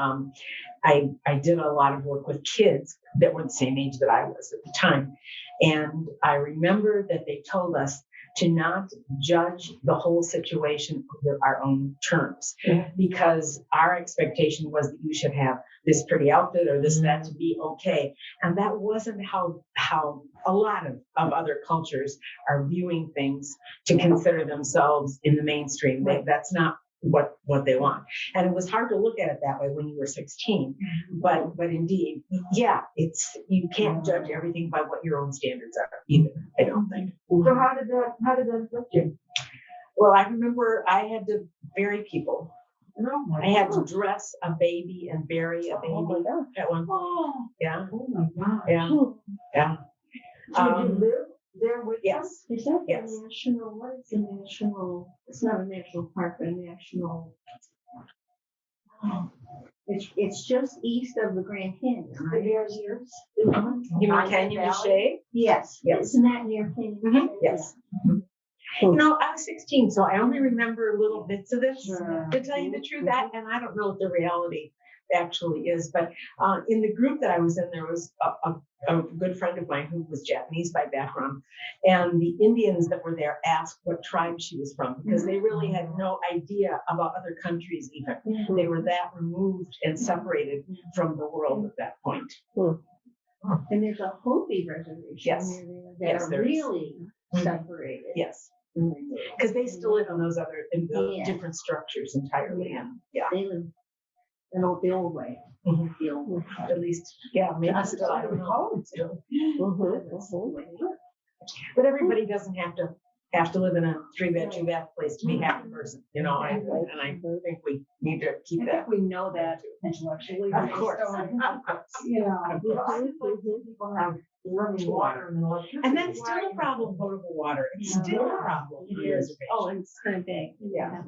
[SPEAKER 4] I did a lot of work with kids that were the same age that I was at the time. And I remember that they told us to not judge the whole situation with our own terms, because our expectation was that you should have this pretty outfit or this, that to be okay. And that wasn't how a lot of other cultures are viewing things to consider themselves in the mainstream. That's not what they want. And it was hard to look at it that way when you were 16. But indeed, yeah, you can't judge everything by what your own standards are either, I don't think.
[SPEAKER 10] So how did that affect you?
[SPEAKER 4] Well, I remember I had to bury people. I had to dress a baby and bury a baby at one point. Yeah.
[SPEAKER 10] Oh my God.
[SPEAKER 4] Yeah.
[SPEAKER 10] Did you live there with
[SPEAKER 4] Yes.
[SPEAKER 2] Is that
[SPEAKER 4] Yes.
[SPEAKER 2] the national, what is the national, it's not a national park, but a national. It's just east of the Grand Canyon,
[SPEAKER 10] The
[SPEAKER 2] right?
[SPEAKER 10] Bears years?
[SPEAKER 4] You mean Canyon de Chelly?
[SPEAKER 2] Yes.
[SPEAKER 4] Yes.
[SPEAKER 2] Isn't that near Canyon?
[SPEAKER 4] Mhm. Yes. You know, I was 16, so I only remember little bits of this, to tell you the truth. And I don't know what the reality actually is, but in the group that I was in, there was a good friend of mine who was Japanese by background, and the Indians that were there asked what tribe she was from, because they really had no idea about other countries even. They were that removed and separated from the world at that point.
[SPEAKER 2] And there's a Hopi reservation
[SPEAKER 4] Yes.
[SPEAKER 2] near there
[SPEAKER 4] Yes,
[SPEAKER 2] that are
[SPEAKER 4] there is.
[SPEAKER 2] really separated.
[SPEAKER 4] Yes. Because they still live in those
[SPEAKER 2] Yeah.
[SPEAKER 4] different structures entirely. And yeah.
[SPEAKER 2] They live the old way.
[SPEAKER 4] Mhm.
[SPEAKER 2] The old way.
[SPEAKER 4] At least, yeah, maybe
[SPEAKER 2] Us,
[SPEAKER 4] still, I don't know.
[SPEAKER 1] Mm-hmm.
[SPEAKER 4] But everybody doesn't have to live in a 3-bed, 2-bath place to be a happy person, you know, I think we need to keep
[SPEAKER 11] I
[SPEAKER 4] that.
[SPEAKER 11] think we know that intellectually.
[SPEAKER 4] Of course.
[SPEAKER 11] You know.
[SPEAKER 3] People have running water and electricity.
[SPEAKER 4] And that's still a problem, potable water. It's still a problem. in the reservation.
[SPEAKER 2] Oh, and it's kind of big.
[SPEAKER 4] Yeah.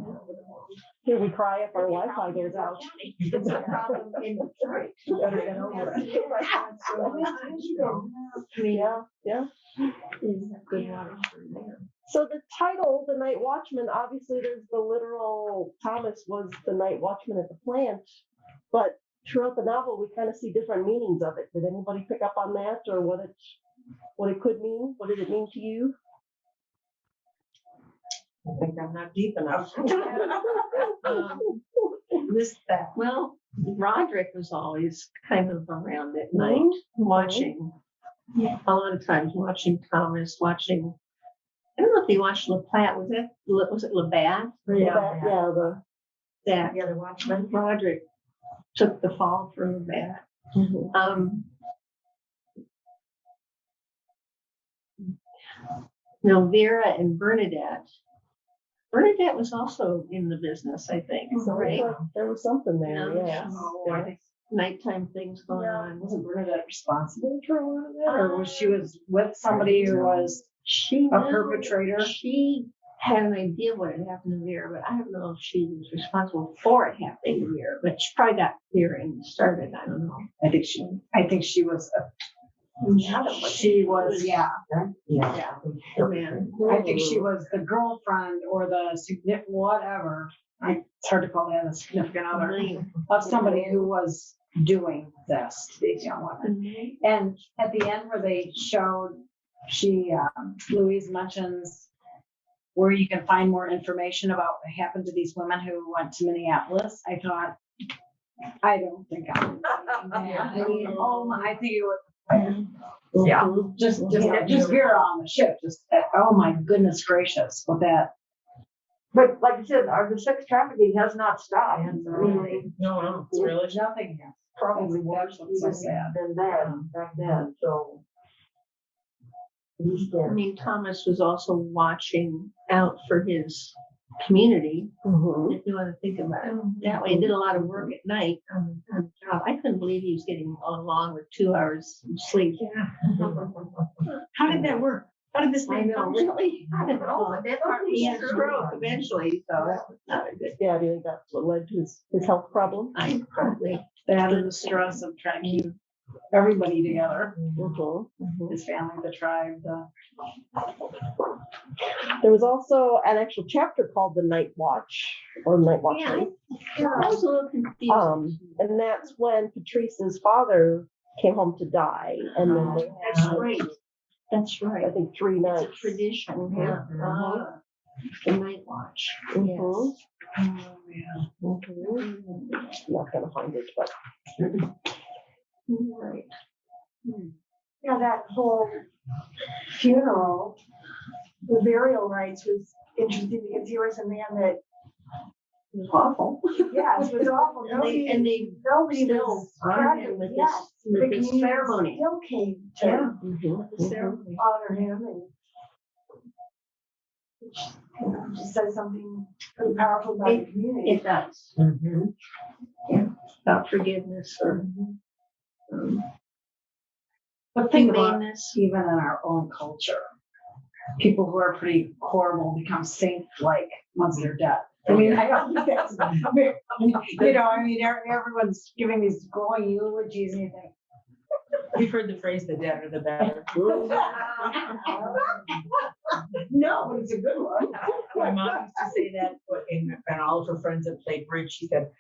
[SPEAKER 1] Here we cry if our Wi-Fi goes out.
[SPEAKER 2] It's a problem in Detroit.
[SPEAKER 1] Better get over it. Yeah.
[SPEAKER 2] Good water there.
[SPEAKER 1] So the title, The Night Watchman, obviously there's the literal, Thomas was the night watchman at the plant, but throughout the novel, we kind of see different meanings of it. Did anybody pick up on that, or what it could mean? What did it mean to you?
[SPEAKER 4] I think I'm not deep enough. Missed that.
[SPEAKER 2] Well, Roderick was always kind of around at night, watching. A lot of times watching Thomas, watching. I don't know if he watched LaPlatte. Was it Labatt? That
[SPEAKER 3] The other watchman.
[SPEAKER 2] Roderick took the fall for Labatt. Now Vera and Bernadette. Bernadette was also in the business, I think.
[SPEAKER 1] So
[SPEAKER 2] Right?
[SPEAKER 1] there was something there, yeah.
[SPEAKER 11] I think
[SPEAKER 2] Nighttime things going
[SPEAKER 10] Yeah.
[SPEAKER 2] on.
[SPEAKER 11] wasn't Bernadette responsible for a lot of that, or was she with somebody who was
[SPEAKER 2] She
[SPEAKER 11] a perpetrator?
[SPEAKER 2] She had an idea what had happened to Vera, but I don't know if she was responsible for it happening to Vera. But she probably got Vera and started. I don't know.
[SPEAKER 11] I think she was She was, yeah.
[SPEAKER 3] Yeah.
[SPEAKER 11] I think she was the girlfriend or the significant, whatever. It's hard to call that a significant other of somebody who was doing this to these young women. And at the end where they showed, Louise mentions where you can find more information about what happened to these women who went to Minneapolis. I thought, I don't think I would. I mean, I think it would.
[SPEAKER 3] Yeah.
[SPEAKER 11] Just Vera on the ship. Just oh my goodness gracious, with that.
[SPEAKER 3] But like I said, the sex trafficking has not stopped.
[SPEAKER 4] Really? No, it's really.
[SPEAKER 11] Nothing has.
[SPEAKER 3] Probably worse
[SPEAKER 11] so sad.
[SPEAKER 3] than that back then. So.
[SPEAKER 2] I mean, Thomas was also watching out for his community. If you want to think about it that way, he did a lot of work at night on the job. I couldn't believe he was getting along with 2 hours of sleep. Yeah. How did that work? How did this man know? Really? I don't know. But that part he had a stroke eventually, so that was not a good.
[SPEAKER 1] Yeah, do you think that's what led to his health problem?
[SPEAKER 2] I probably.
[SPEAKER 11] That and the stress of trying to keep everybody together. His family, the tribe.
[SPEAKER 1] There was also an actual chapter called the Night Watch or Night Watchman.
[SPEAKER 2] Yeah, I was a little confused.
[SPEAKER 1] And that's when Patrice's father came home to die, and then they
[SPEAKER 2] That's
[SPEAKER 1] had,
[SPEAKER 2] right. That's right.
[SPEAKER 1] I think 3 nights.
[SPEAKER 2] It's a tradition. Yeah. The night watch.
[SPEAKER 1] Mhm.
[SPEAKER 2] Yes.
[SPEAKER 11] Oh, yeah.
[SPEAKER 1] Not gonna find it, but
[SPEAKER 2] Right.
[SPEAKER 10] Yeah, that whole funeral, the burial rites was interesting because here was a man that
[SPEAKER 2] It was awful.
[SPEAKER 10] yes, was awful.
[SPEAKER 2] And they
[SPEAKER 10] Nobody
[SPEAKER 2] still
[SPEAKER 10] was
[SPEAKER 2] honored him with
[SPEAKER 10] yes,
[SPEAKER 2] this,
[SPEAKER 10] the
[SPEAKER 2] with this
[SPEAKER 10] community
[SPEAKER 2] ceremony.
[SPEAKER 10] still came to
[SPEAKER 2] Yeah. The ceremony.
[SPEAKER 10] honor him, and which just says something pretty powerful about the community.
[SPEAKER 2] It does. About forgiveness or
[SPEAKER 11] But think about
[SPEAKER 2] humaneness.
[SPEAKER 11] even in our own culture, people who are pretty horrible become saint-like once they're dead. I mean, I don't think that's, everyone's giving these glowing eulogies and you think,
[SPEAKER 4] We've heard the phrase, the deader, the better.
[SPEAKER 11] no, but it's a good one.
[SPEAKER 4] My mom used to say that, and all of her friends that played bridge, she said,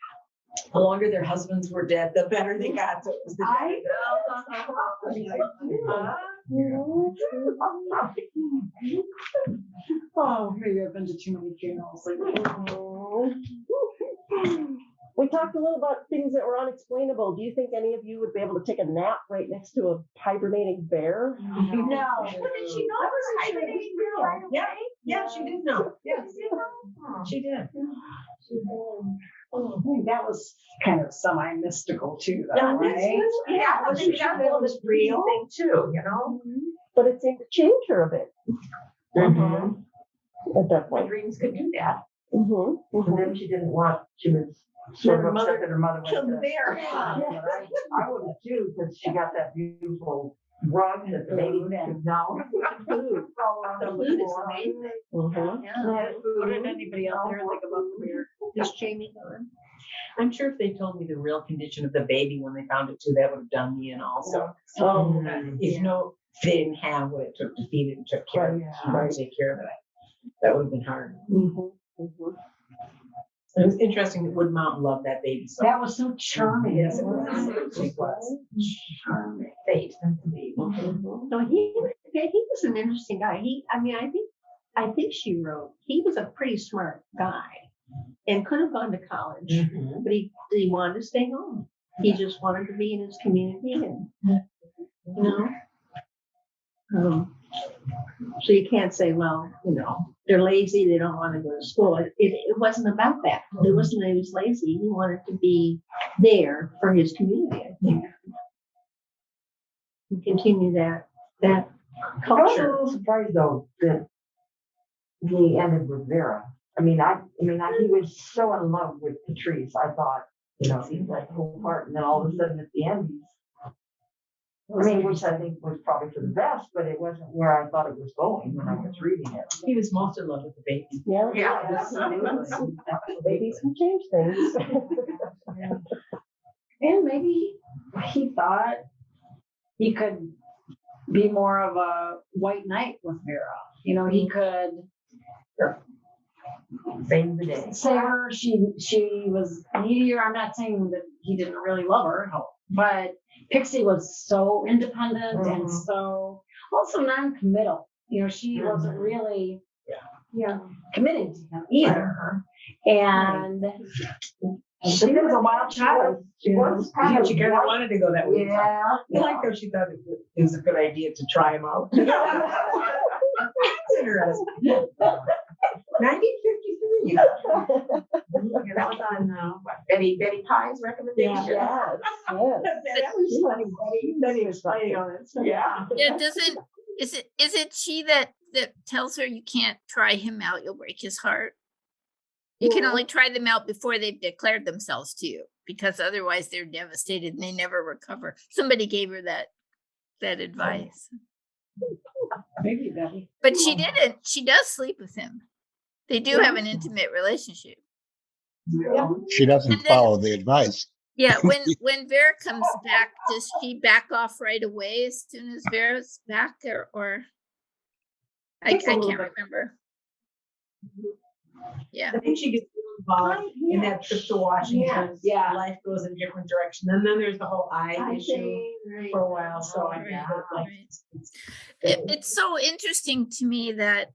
[SPEAKER 4] the longer their husbands were dead, the better they got. So it was the
[SPEAKER 11] Oh, maybe I've been to too many funerals.
[SPEAKER 1] we talked a little about things that were unexplainable. Do you think any of you would be able to take a nap right next to a hibernating bear?
[SPEAKER 11] No.
[SPEAKER 2] But did she know it was hibernating right away?
[SPEAKER 4] Yeah, she did know. Yes, she did.
[SPEAKER 11] I think that was kind of semi-mystical too, though,
[SPEAKER 3] Yeah,
[SPEAKER 11] right?
[SPEAKER 3] yeah, but she got all this real thing too, you know?
[SPEAKER 1] But it seemed to change her a bit at that
[SPEAKER 3] My
[SPEAKER 1] point.
[SPEAKER 3] dreams could do that.
[SPEAKER 1] Mm-hmm.
[SPEAKER 3] And then she didn't want, she was sort of upset that her mother went
[SPEAKER 2] Killed the
[SPEAKER 3] to.
[SPEAKER 2] bear.
[SPEAKER 3] I would have too, because she got that beautiful rug that the baby could now.
[SPEAKER 2] The food is amazing. Yeah.
[SPEAKER 11] What did anybody out there think about the beer?
[SPEAKER 2] Is Jamie gone?
[SPEAKER 4] I'm sure if they told me the real condition of the baby when they found it too, that would have done me in also. If they didn't have what it took to feed it and took care of it, take care of it, that would have been hard. It was interesting that Wood Mountain loved that baby so
[SPEAKER 11] That was so charming.
[SPEAKER 4] Yes, it was.
[SPEAKER 11] Charming.
[SPEAKER 3] Face and the baby.
[SPEAKER 2] No, he was an interesting guy. I think she wrote, he was a pretty smart guy and could have gone to college, but he wanted to stay home. He just wanted to be in his community and, so you can't say, well, they're lazy, they don't want to go to school. It wasn't about that. It wasn't that he was lazy. He wanted to be there for his community, I think. And continue that
[SPEAKER 3] I was a
[SPEAKER 2] culture.
[SPEAKER 3] little surprised though that he ended with Vera. I mean, he was so in love with Patrice. I thought, seemed like the whole part, and then all of a sudden at the end, which I think was probably for the best, but it wasn't where I thought it was going when I was reading it.
[SPEAKER 4] He was most in love with the baby.
[SPEAKER 1] Yeah. Babies can change things.
[SPEAKER 11] And maybe he thought he could
[SPEAKER 2] be more of a white knight with Vera. You know, he could
[SPEAKER 3] Save the day.
[SPEAKER 2] say her, she was needier. I'm not saying that he didn't really love her, but Pixie was so independent and so also non-committal. You know, she wasn't really committed to him either. And she was a wild child.
[SPEAKER 3] She was
[SPEAKER 4] She kind of wanted to go that way.
[SPEAKER 2] Yeah.
[SPEAKER 4] I like how she thought it was a good idea to try him out. That's interesting. 1953.
[SPEAKER 3] Okay, that was on Betty Pye's recommendation.
[SPEAKER 2] Yes.
[SPEAKER 4] That was funny. Betty was funny on it. So.
[SPEAKER 3] Yeah.
[SPEAKER 6] Yeah, is it she that tells her you can't try him out, you'll break his heart? You can only try them out before they've declared themselves to you, because otherwise they're devastated and they never recover. Somebody gave her that advice.
[SPEAKER 2] Maybe Betty.
[SPEAKER 6] But she didn't. She does sleep with him. They do have an intimate relationship.
[SPEAKER 12] She doesn't follow the advice.
[SPEAKER 6] Yeah, when Vera comes back, does she back off right away as soon as Vera's back, or I can't remember. Yeah.
[SPEAKER 4] I think she gets involved in that trip to Washington.
[SPEAKER 2] Yeah.
[SPEAKER 4] Life goes in a different direction. And then there's the whole eye issue for a while. So I
[SPEAKER 6] Right,
[SPEAKER 4] get it. Like,
[SPEAKER 6] right. It's so interesting to me that,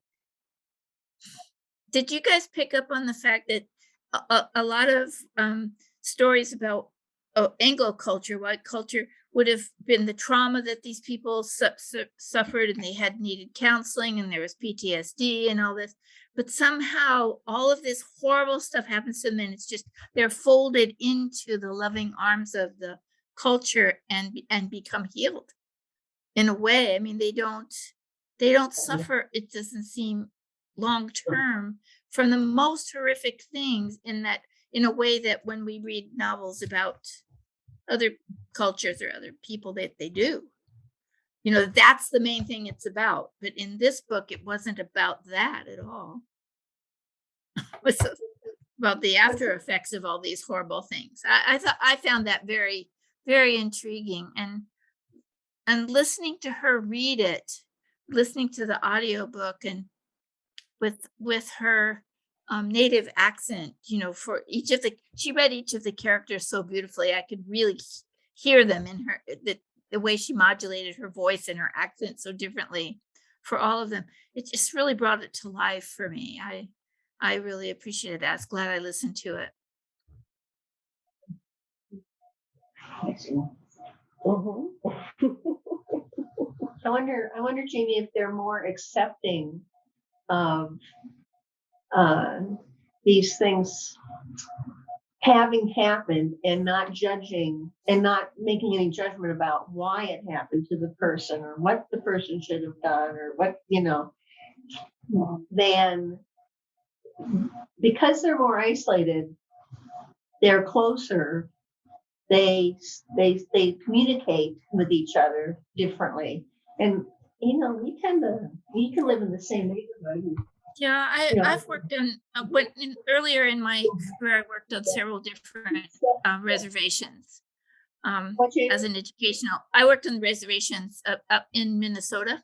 [SPEAKER 6] did you guys pick up on the fact that a lot of stories about Anglo culture, white culture, would have been the trauma that these people suffered, and they had needed counseling, and there was PTSD and all this, but somehow all of this horrible stuff happens to them, and it's just they're folded into the loving arms of the culture and become healed in a way. I mean, they don't suffer, it doesn't seem, long term from the most horrific things, in a way that when we read novels about other cultures or other people, that they do, you know, that's the main thing it's about. But in this book, it wasn't about that at all. It was about the after effects of all these horrible things. I found that very, very intriguing, and listening to her read it, listening to the audiobook, and with her native accent, you know, for she read each of the characters so beautifully. I could really hear them in her, the way she modulated her voice and her accent so differently for all of them. It just really brought it to life for me. I really appreciated that. I was glad I listened to it.
[SPEAKER 2] I wonder, Jamie, if they're more accepting of these things having happened, and not judging and not making any judgment about why it happened to the person or what the person should have done or what, you know, then because they're more isolated, they're closer, they communicate with each other differently. And you know, you can live in the same neighborhood.
[SPEAKER 6] Yeah, I've worked on earlier in my career, I worked on several different reservations as an educational. I worked on reservations up in Minnesota,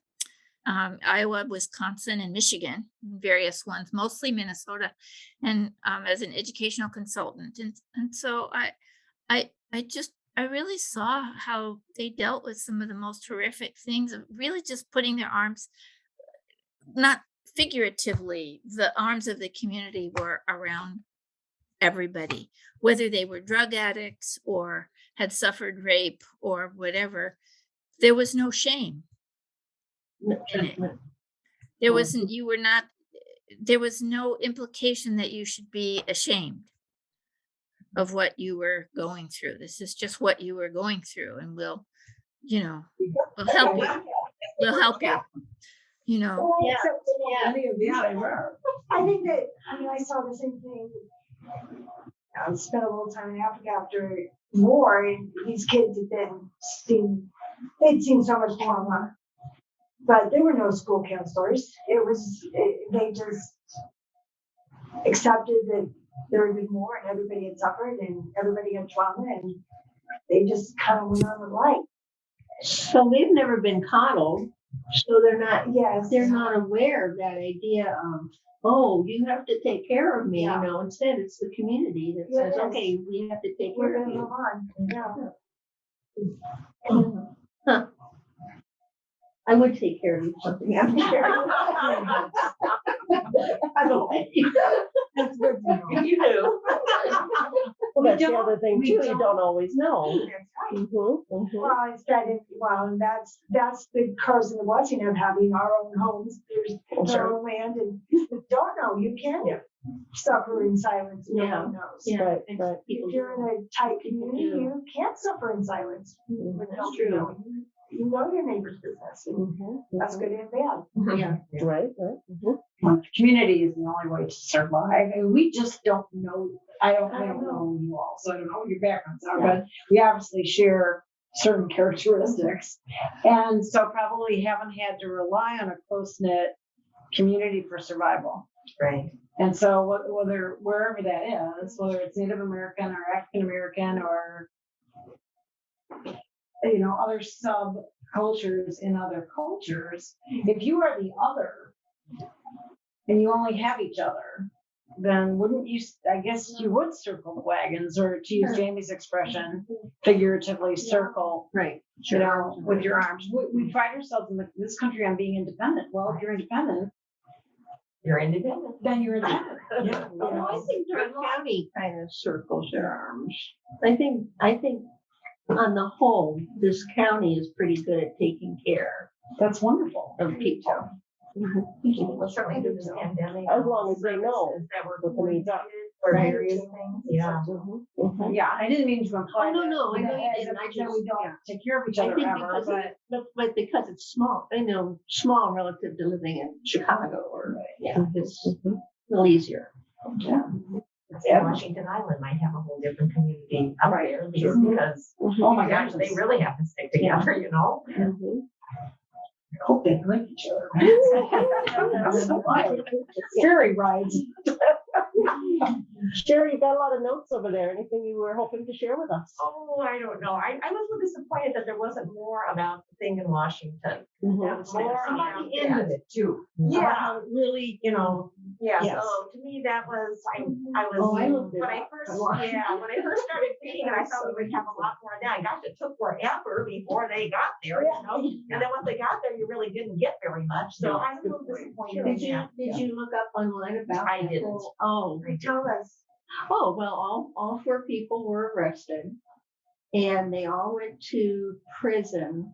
[SPEAKER 6] Iowa, Wisconsin, and Michigan, various ones, mostly Minnesota, and as an educational consultant. And so I really saw how they dealt with some of the most horrific things of really just putting their arms, not figuratively, the arms of the community were around everybody, whether they were drug addicts or had suffered rape or whatever. There was no shame in it. There wasn't, there was no implication that you should be ashamed of what you were going through. This is just what you were going through, and we'll help you. We'll help you. You know.
[SPEAKER 10] They were. I think that, I saw the same thing. I spent a little time in Africa after war, and these kids had they'd seen so much trauma, but there were no school counselors. They just accepted that there would be more, and everybody had suffered, and everybody had trauma, and they just kind of went on with life.
[SPEAKER 2] So they've never been coddled, so
[SPEAKER 10] Yes.
[SPEAKER 2] they're not aware of that idea of, oh, you have to take care of me,
[SPEAKER 10] Yeah.
[SPEAKER 2] you know, instead it's the community that
[SPEAKER 10] Yeah,
[SPEAKER 2] says,
[SPEAKER 10] it is.
[SPEAKER 2] okay, we have to take
[SPEAKER 10] We're
[SPEAKER 2] care of
[SPEAKER 10] gonna
[SPEAKER 2] you.
[SPEAKER 10] move on. Yeah.
[SPEAKER 2] Huh. I would take care of you something. I'm sure.
[SPEAKER 11] I don't like you. That's good to know.
[SPEAKER 2] You do.
[SPEAKER 1] Well, that's the
[SPEAKER 11] don't-
[SPEAKER 1] other thing
[SPEAKER 11] we
[SPEAKER 1] too, you
[SPEAKER 11] don't-
[SPEAKER 1] don't always know.
[SPEAKER 10] That's right.
[SPEAKER 1] Mhm.
[SPEAKER 10] Well, it's that, and that's the pros and the blessing of having our own homes. There's our own land, and you don't know, you can
[SPEAKER 11] Yeah.
[SPEAKER 10] suffer in silence. No
[SPEAKER 2] Yeah.
[SPEAKER 10] one knows.
[SPEAKER 2] Yeah.
[SPEAKER 1] Right,
[SPEAKER 2] and
[SPEAKER 1] right.
[SPEAKER 2] people
[SPEAKER 10] If you're in a tight community,
[SPEAKER 2] do.
[SPEAKER 10] you can't suffer in silence.
[SPEAKER 1] Mhm.
[SPEAKER 10] That's true. You know your neighbor's business, and
[SPEAKER 1] Mhm.
[SPEAKER 10] that's good and bad.
[SPEAKER 2] Yeah.
[SPEAKER 1] Right, right. Mhm.
[SPEAKER 11] Community is the only way to survive. And we just don't know. I don't know you all, so I don't know what your backgrounds are, but we obviously share certain characteristics. And so probably haven't had to rely on a close-knit community for survival.
[SPEAKER 3] Right.
[SPEAKER 11] And so whether wherever that is, whether it's Native American or African American or, you know, other subcultures in other cultures, if you are the other and you only have each other, then wouldn't you, I guess you would circle the wagons, or to use Jamie's expression, figuratively circle,
[SPEAKER 2] Right.
[SPEAKER 11] you know, with your arms. We pride ourselves in this country on being independent. Well, if you're independent,
[SPEAKER 3] You're independent.
[SPEAKER 11] then you're independent. Yeah.
[SPEAKER 2] Well, I think Durham County kind of circles their arms. I think on the whole, this county is pretty good at taking care
[SPEAKER 11] That's wonderful.
[SPEAKER 2] of people.
[SPEAKER 3] Well, certainly through this pandemic.
[SPEAKER 1] As long as they know
[SPEAKER 3] services that were
[SPEAKER 1] what the needs are.
[SPEAKER 3] coordinated for
[SPEAKER 2] Right.
[SPEAKER 3] various things. Yeah.
[SPEAKER 1] Mhm. Mhm.
[SPEAKER 11] Yeah, I didn't mean to imply
[SPEAKER 2] Oh, no,
[SPEAKER 11] that.
[SPEAKER 2] no, I know you
[SPEAKER 11] that-
[SPEAKER 2] didn't. I
[SPEAKER 11] that
[SPEAKER 2] just-
[SPEAKER 11] we don't
[SPEAKER 2] yeah.
[SPEAKER 11] take care of each
[SPEAKER 2] I
[SPEAKER 11] other
[SPEAKER 2] think
[SPEAKER 11] ever,
[SPEAKER 2] because,
[SPEAKER 11] but
[SPEAKER 2] but because it's small, I know, small relative to living in Chicago or, yeah, it's a little easier.
[SPEAKER 11] yeah.
[SPEAKER 3] Yeah, Washington Island might have a whole different community up there because,
[SPEAKER 11] Oh my
[SPEAKER 3] gosh, they really have to stick together, you know?
[SPEAKER 1] Mhm.
[SPEAKER 11] I hope they like each other. Ferry rides.
[SPEAKER 1] Sherry, you got a lot of notes over there. Anything you were hoping to share with us?
[SPEAKER 3] Oh, I don't know. I was a little disappointed that there wasn't more about the thing in Washington.
[SPEAKER 1] Mhm.
[SPEAKER 3] There was more about the
[SPEAKER 11] end of it too.
[SPEAKER 3] Yeah.
[SPEAKER 11] How it really, you know,
[SPEAKER 3] Yeah,
[SPEAKER 11] Yes.
[SPEAKER 3] so to me, that was, I was,
[SPEAKER 2] Oh, I looked it
[SPEAKER 3] when I
[SPEAKER 2] up.
[SPEAKER 3] first started reading it, I thought we would have a lot more of that. Gosh, it took forever before they got there, you know? And then once they got there, you really didn't get very much, so I was a little disappointed in that.
[SPEAKER 2] Did you look up online about?
[SPEAKER 3] I
[SPEAKER 2] that
[SPEAKER 3] didn't.
[SPEAKER 2] whole- Oh,
[SPEAKER 10] Tell us.
[SPEAKER 2] oh, well, all 4 people were arrested and they all went to prison.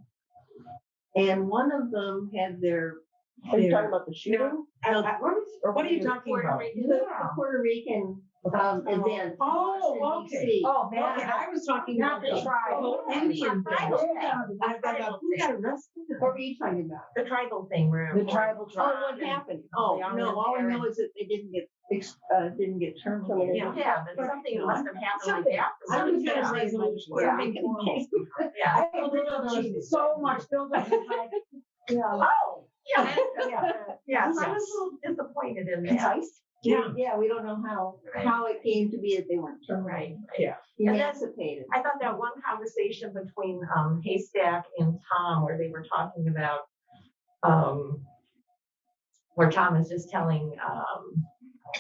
[SPEAKER 2] And one of them had their.
[SPEAKER 1] Are you talking about the shooting?
[SPEAKER 3] What are you talking about?
[SPEAKER 2] The Puerto Rican event.
[SPEAKER 11] Oh, okay.
[SPEAKER 3] Oh, man.
[SPEAKER 11] Okay, I was talking
[SPEAKER 3] Not
[SPEAKER 11] about
[SPEAKER 3] the
[SPEAKER 11] the
[SPEAKER 3] tribal.
[SPEAKER 11] Indian thing.
[SPEAKER 3] Tribal thing.
[SPEAKER 11] Who got arrested?
[SPEAKER 2] What were you talking about?
[SPEAKER 3] The tribal thing where.
[SPEAKER 11] The tribal
[SPEAKER 2] Oh,
[SPEAKER 11] tribe.
[SPEAKER 2] what happened? Oh,
[SPEAKER 3] They all
[SPEAKER 2] no,
[SPEAKER 3] went
[SPEAKER 2] all I
[SPEAKER 3] there
[SPEAKER 2] know is that they didn't get terminated.
[SPEAKER 3] Yeah, but something must have happened like afterwards.
[SPEAKER 11] I was gonna
[SPEAKER 3] Yeah.
[SPEAKER 11] say something.
[SPEAKER 3] Yeah.
[SPEAKER 11] Yeah.
[SPEAKER 3] Yeah.
[SPEAKER 11] I think there was so much buildup. Like,
[SPEAKER 3] Oh, yeah.
[SPEAKER 11] Yeah.
[SPEAKER 3] So I was a little disappointed in that.
[SPEAKER 11] concise. Yeah.
[SPEAKER 2] Yeah, we don't know how it came to be that they weren't terminated.
[SPEAKER 3] Right.
[SPEAKER 11] Yeah.
[SPEAKER 2] Emancipated.
[SPEAKER 3] I thought that one conversation between Haystack and Tom, where they were talking about, where Tom is just telling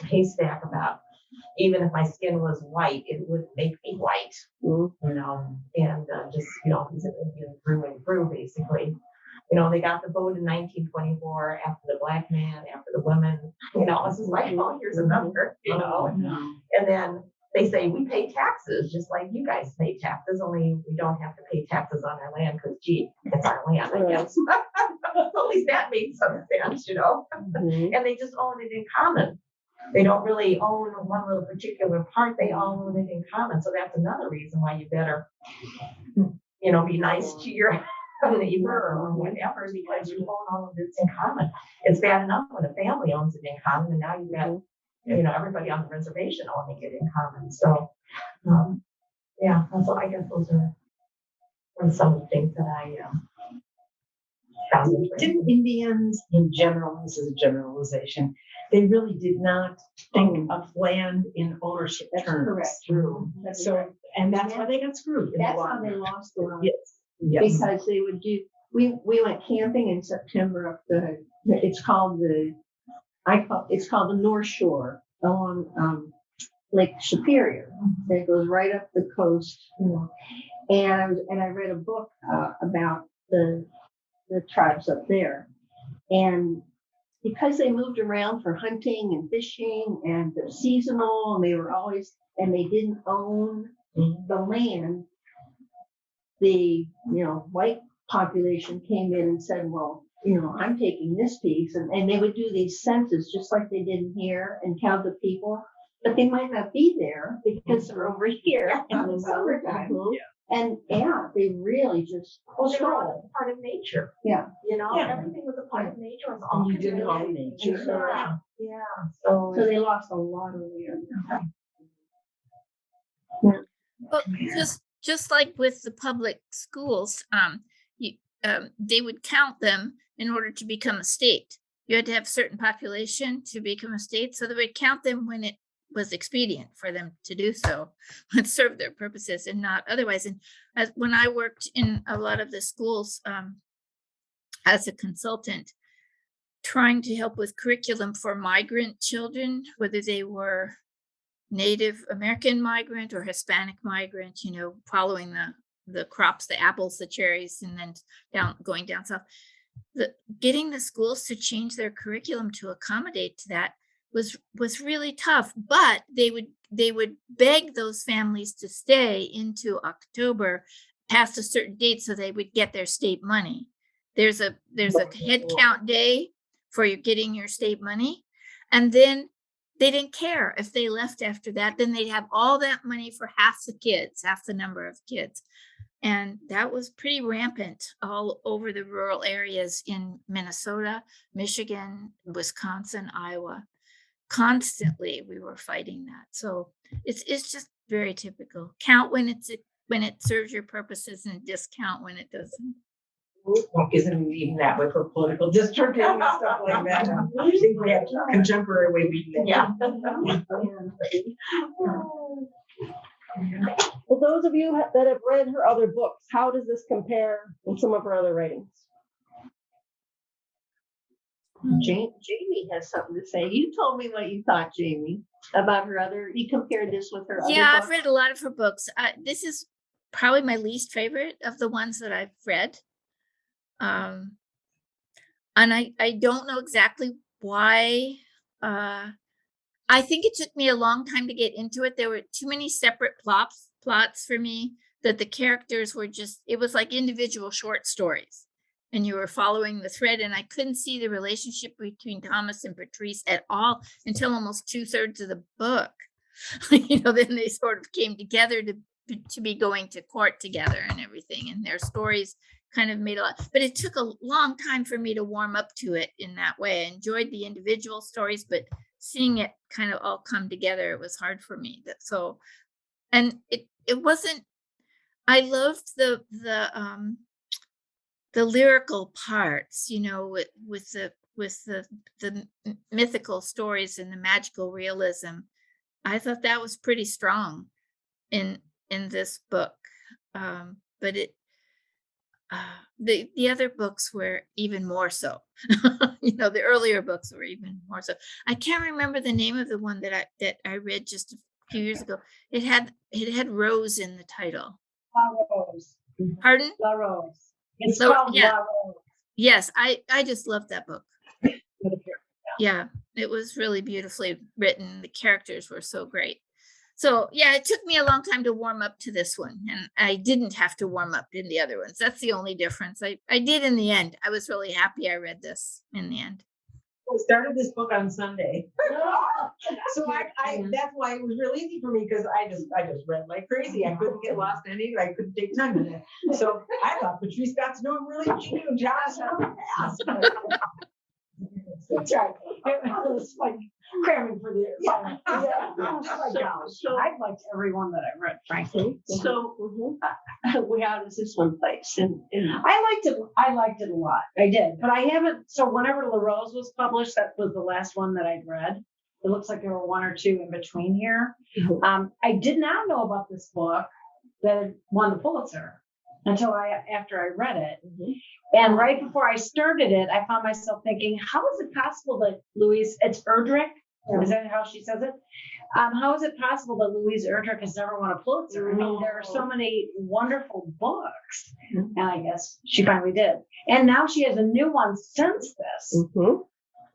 [SPEAKER 3] Haystack about, even if my skin was white, it wouldn't make me white, you know, and just, you know, he's an Indian through and through, basically. You know, they got the vote in 1924 after the black man, after the women, you know, this is like, oh, here's a number, you know. And then they say, we pay taxes, just like you guys pay taxes, only we don't have to pay taxes on our land because, gee, it's our land, I guess. At least that made some sense, you know. And they just own it in common. They don't really own one little particular part, they all own it in common. So that's another reason why you better, you know, be nice to your neighbor or whatever, because you own all of this in common. It's bad enough when a family owns it in common, and now you've got, you know, everybody on the reservation owning it in common. So, yeah, so I guess those are some of the things that I found interesting.
[SPEAKER 4] Didn't Indians in general, this is a generalization, they really did not think of land in ownership terms.
[SPEAKER 2] Correct.
[SPEAKER 4] So, and that's why they got screwed. in the
[SPEAKER 2] That's
[SPEAKER 4] long
[SPEAKER 2] how they
[SPEAKER 4] run.
[SPEAKER 2] lost the
[SPEAKER 4] Yes. Yes.
[SPEAKER 2] because they would do, we went camping in September up it's called the North Shore along Lake Superior. It goes right up the coast, and I read a book about the tribes up there, and because they moved around for hunting and fishing and they're seasonal, and they didn't own the land. The white population came in and said, well, I'm taking this piece, and they would do these census just like they did in here and count the people, but they might not be there because they're over here in the summertime. And they really just
[SPEAKER 9] They were all part of nature.
[SPEAKER 2] Yeah.
[SPEAKER 9] Everything was a part of nature. It was all
[SPEAKER 4] You didn't own
[SPEAKER 9] connected.
[SPEAKER 4] nature.
[SPEAKER 9] Yeah.
[SPEAKER 2] so they lost a lot of land.
[SPEAKER 6] But just like with the public schools, they would count them in order to become a state. You had to have a certain population to become a state, so they would count them when it was expedient for them to do so, would serve their purposes and not otherwise. And when I worked in a lot of the schools as a consultant, trying to help with curriculum for migrant children, whether they were Native American migrant or Hispanic migrant, following the crops, the apples, the cherries, and then going down south. Getting the schools to change their curriculum to accommodate to that was really tough, but they would beg those families to stay into October past a certain date so they would get their state money. There's a head count day for you getting your state money, and then they didn't care if they left after that. Then they'd have all that money for half the number of kids. And that was pretty rampant all over the rural areas in Minnesota, Michigan, Wisconsin, Iowa. Constantly we were fighting that. So it's just very typical. Count when it serves your purposes and discount when it doesn't.
[SPEAKER 4] Like, isn't even that way for political districting and stuff like that? I think we have contemporary way we do that.
[SPEAKER 1] Well, those of you that have read her other books, how does this compare with some of her other writings?
[SPEAKER 2] Jamie has something to say. You told me what you thought, Jamie, about her other. You compared this with her other
[SPEAKER 6] Yeah,
[SPEAKER 2] books.
[SPEAKER 6] I've read a lot of her books. This is probably my least favorite of the ones that I've read. And I don't know exactly why. I think it took me a long time to get into it. There were too many separate plots for me, that the characters were it was like individual short stories, and you were following the thread, and I couldn't see the relationship between Thomas and Patrice at all until almost 2/3 of the book. Then they sort of came together to be going to court together and everything, and their stories kind of made a lot, but it took a long time for me to warm up to it in that way. I enjoyed the individual stories, but seeing it kind of all come together, it was hard for me. And it wasn't, I loved the lyrical parts, with the mythical stories and the magical realism. I thought that was pretty strong in this book. But the other books were even more so. The earlier books were even more so. I can't remember the name of the one that I read just a few years ago. It had Rose in the title.
[SPEAKER 11] La Rose.
[SPEAKER 6] Pardon?
[SPEAKER 11] La Rose. It's
[SPEAKER 6] So,
[SPEAKER 11] called
[SPEAKER 6] yeah.
[SPEAKER 11] La Rose.
[SPEAKER 6] Yes, I just loved that book. Yeah, it was really beautifully written. The characters were so great. So yeah, it took me a long time to warm up to this one, and I didn't have to warm up in the other ones. That's the only difference. I did in the end. I was really happy I read this in the end.
[SPEAKER 4] I started this book on Sunday. So I that's why it was really easy for me, because I just read like crazy. I couldn't get lost in it. I couldn't take time in it. So I thought Patrice got to know him really fast.
[SPEAKER 11] That's right. It was like cramming for the exam. Oh my gosh. I liked every one that I read, frankly.
[SPEAKER 2] So how does this one place? And
[SPEAKER 11] I liked it a lot. I did, but I haven't. So whenever La Rose was published, that was the last one that I'd read. It looks like there were one or two in between here. I did not know about this book that won the Pulitzer. after I read it. And right before I started it, I found myself thinking, how is it possible that Louise, it's Erdrich, is that how she says it? How is it possible that Louise Erdrich has never won a Pulitzer? I mean, there are so many wonderful books. And I guess she finally did. And now she has a new one since this.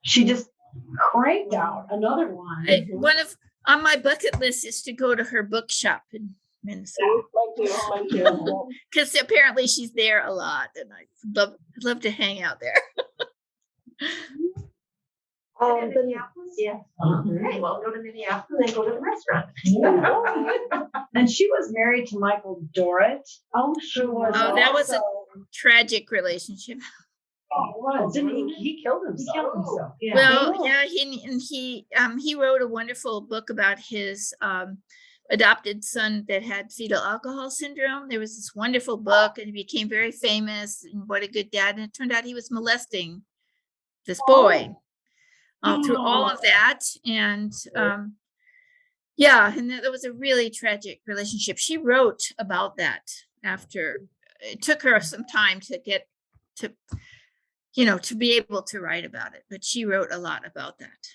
[SPEAKER 11] She just cranked out another one.
[SPEAKER 6] One of on my bucket list is to go to her bookshop in Minnesota.
[SPEAKER 1] Mine too.
[SPEAKER 6] Because apparently she's there a lot, and I'd love to hang out there.
[SPEAKER 3] Minneapolis? Yeah. Okay, well, go to Minneapolis and then go to the restaurant.
[SPEAKER 11] And she was married to Michael Dorrit. Oh, she was.
[SPEAKER 6] Oh, that was a tragic relationship.
[SPEAKER 11] Didn't he killed himself? He killed himself. Yeah.
[SPEAKER 6] Well, yeah, he wrote a wonderful book about his adopted son that had fetal alcohol syndrome. There was this wonderful book, and he became very famous. And what a good dad! And it turned out he was molesting this boy through all of that, and yeah, and that was a really tragic relationship. She wrote about that after it took her some time to get to. To be able to write about it, but she wrote a lot about that.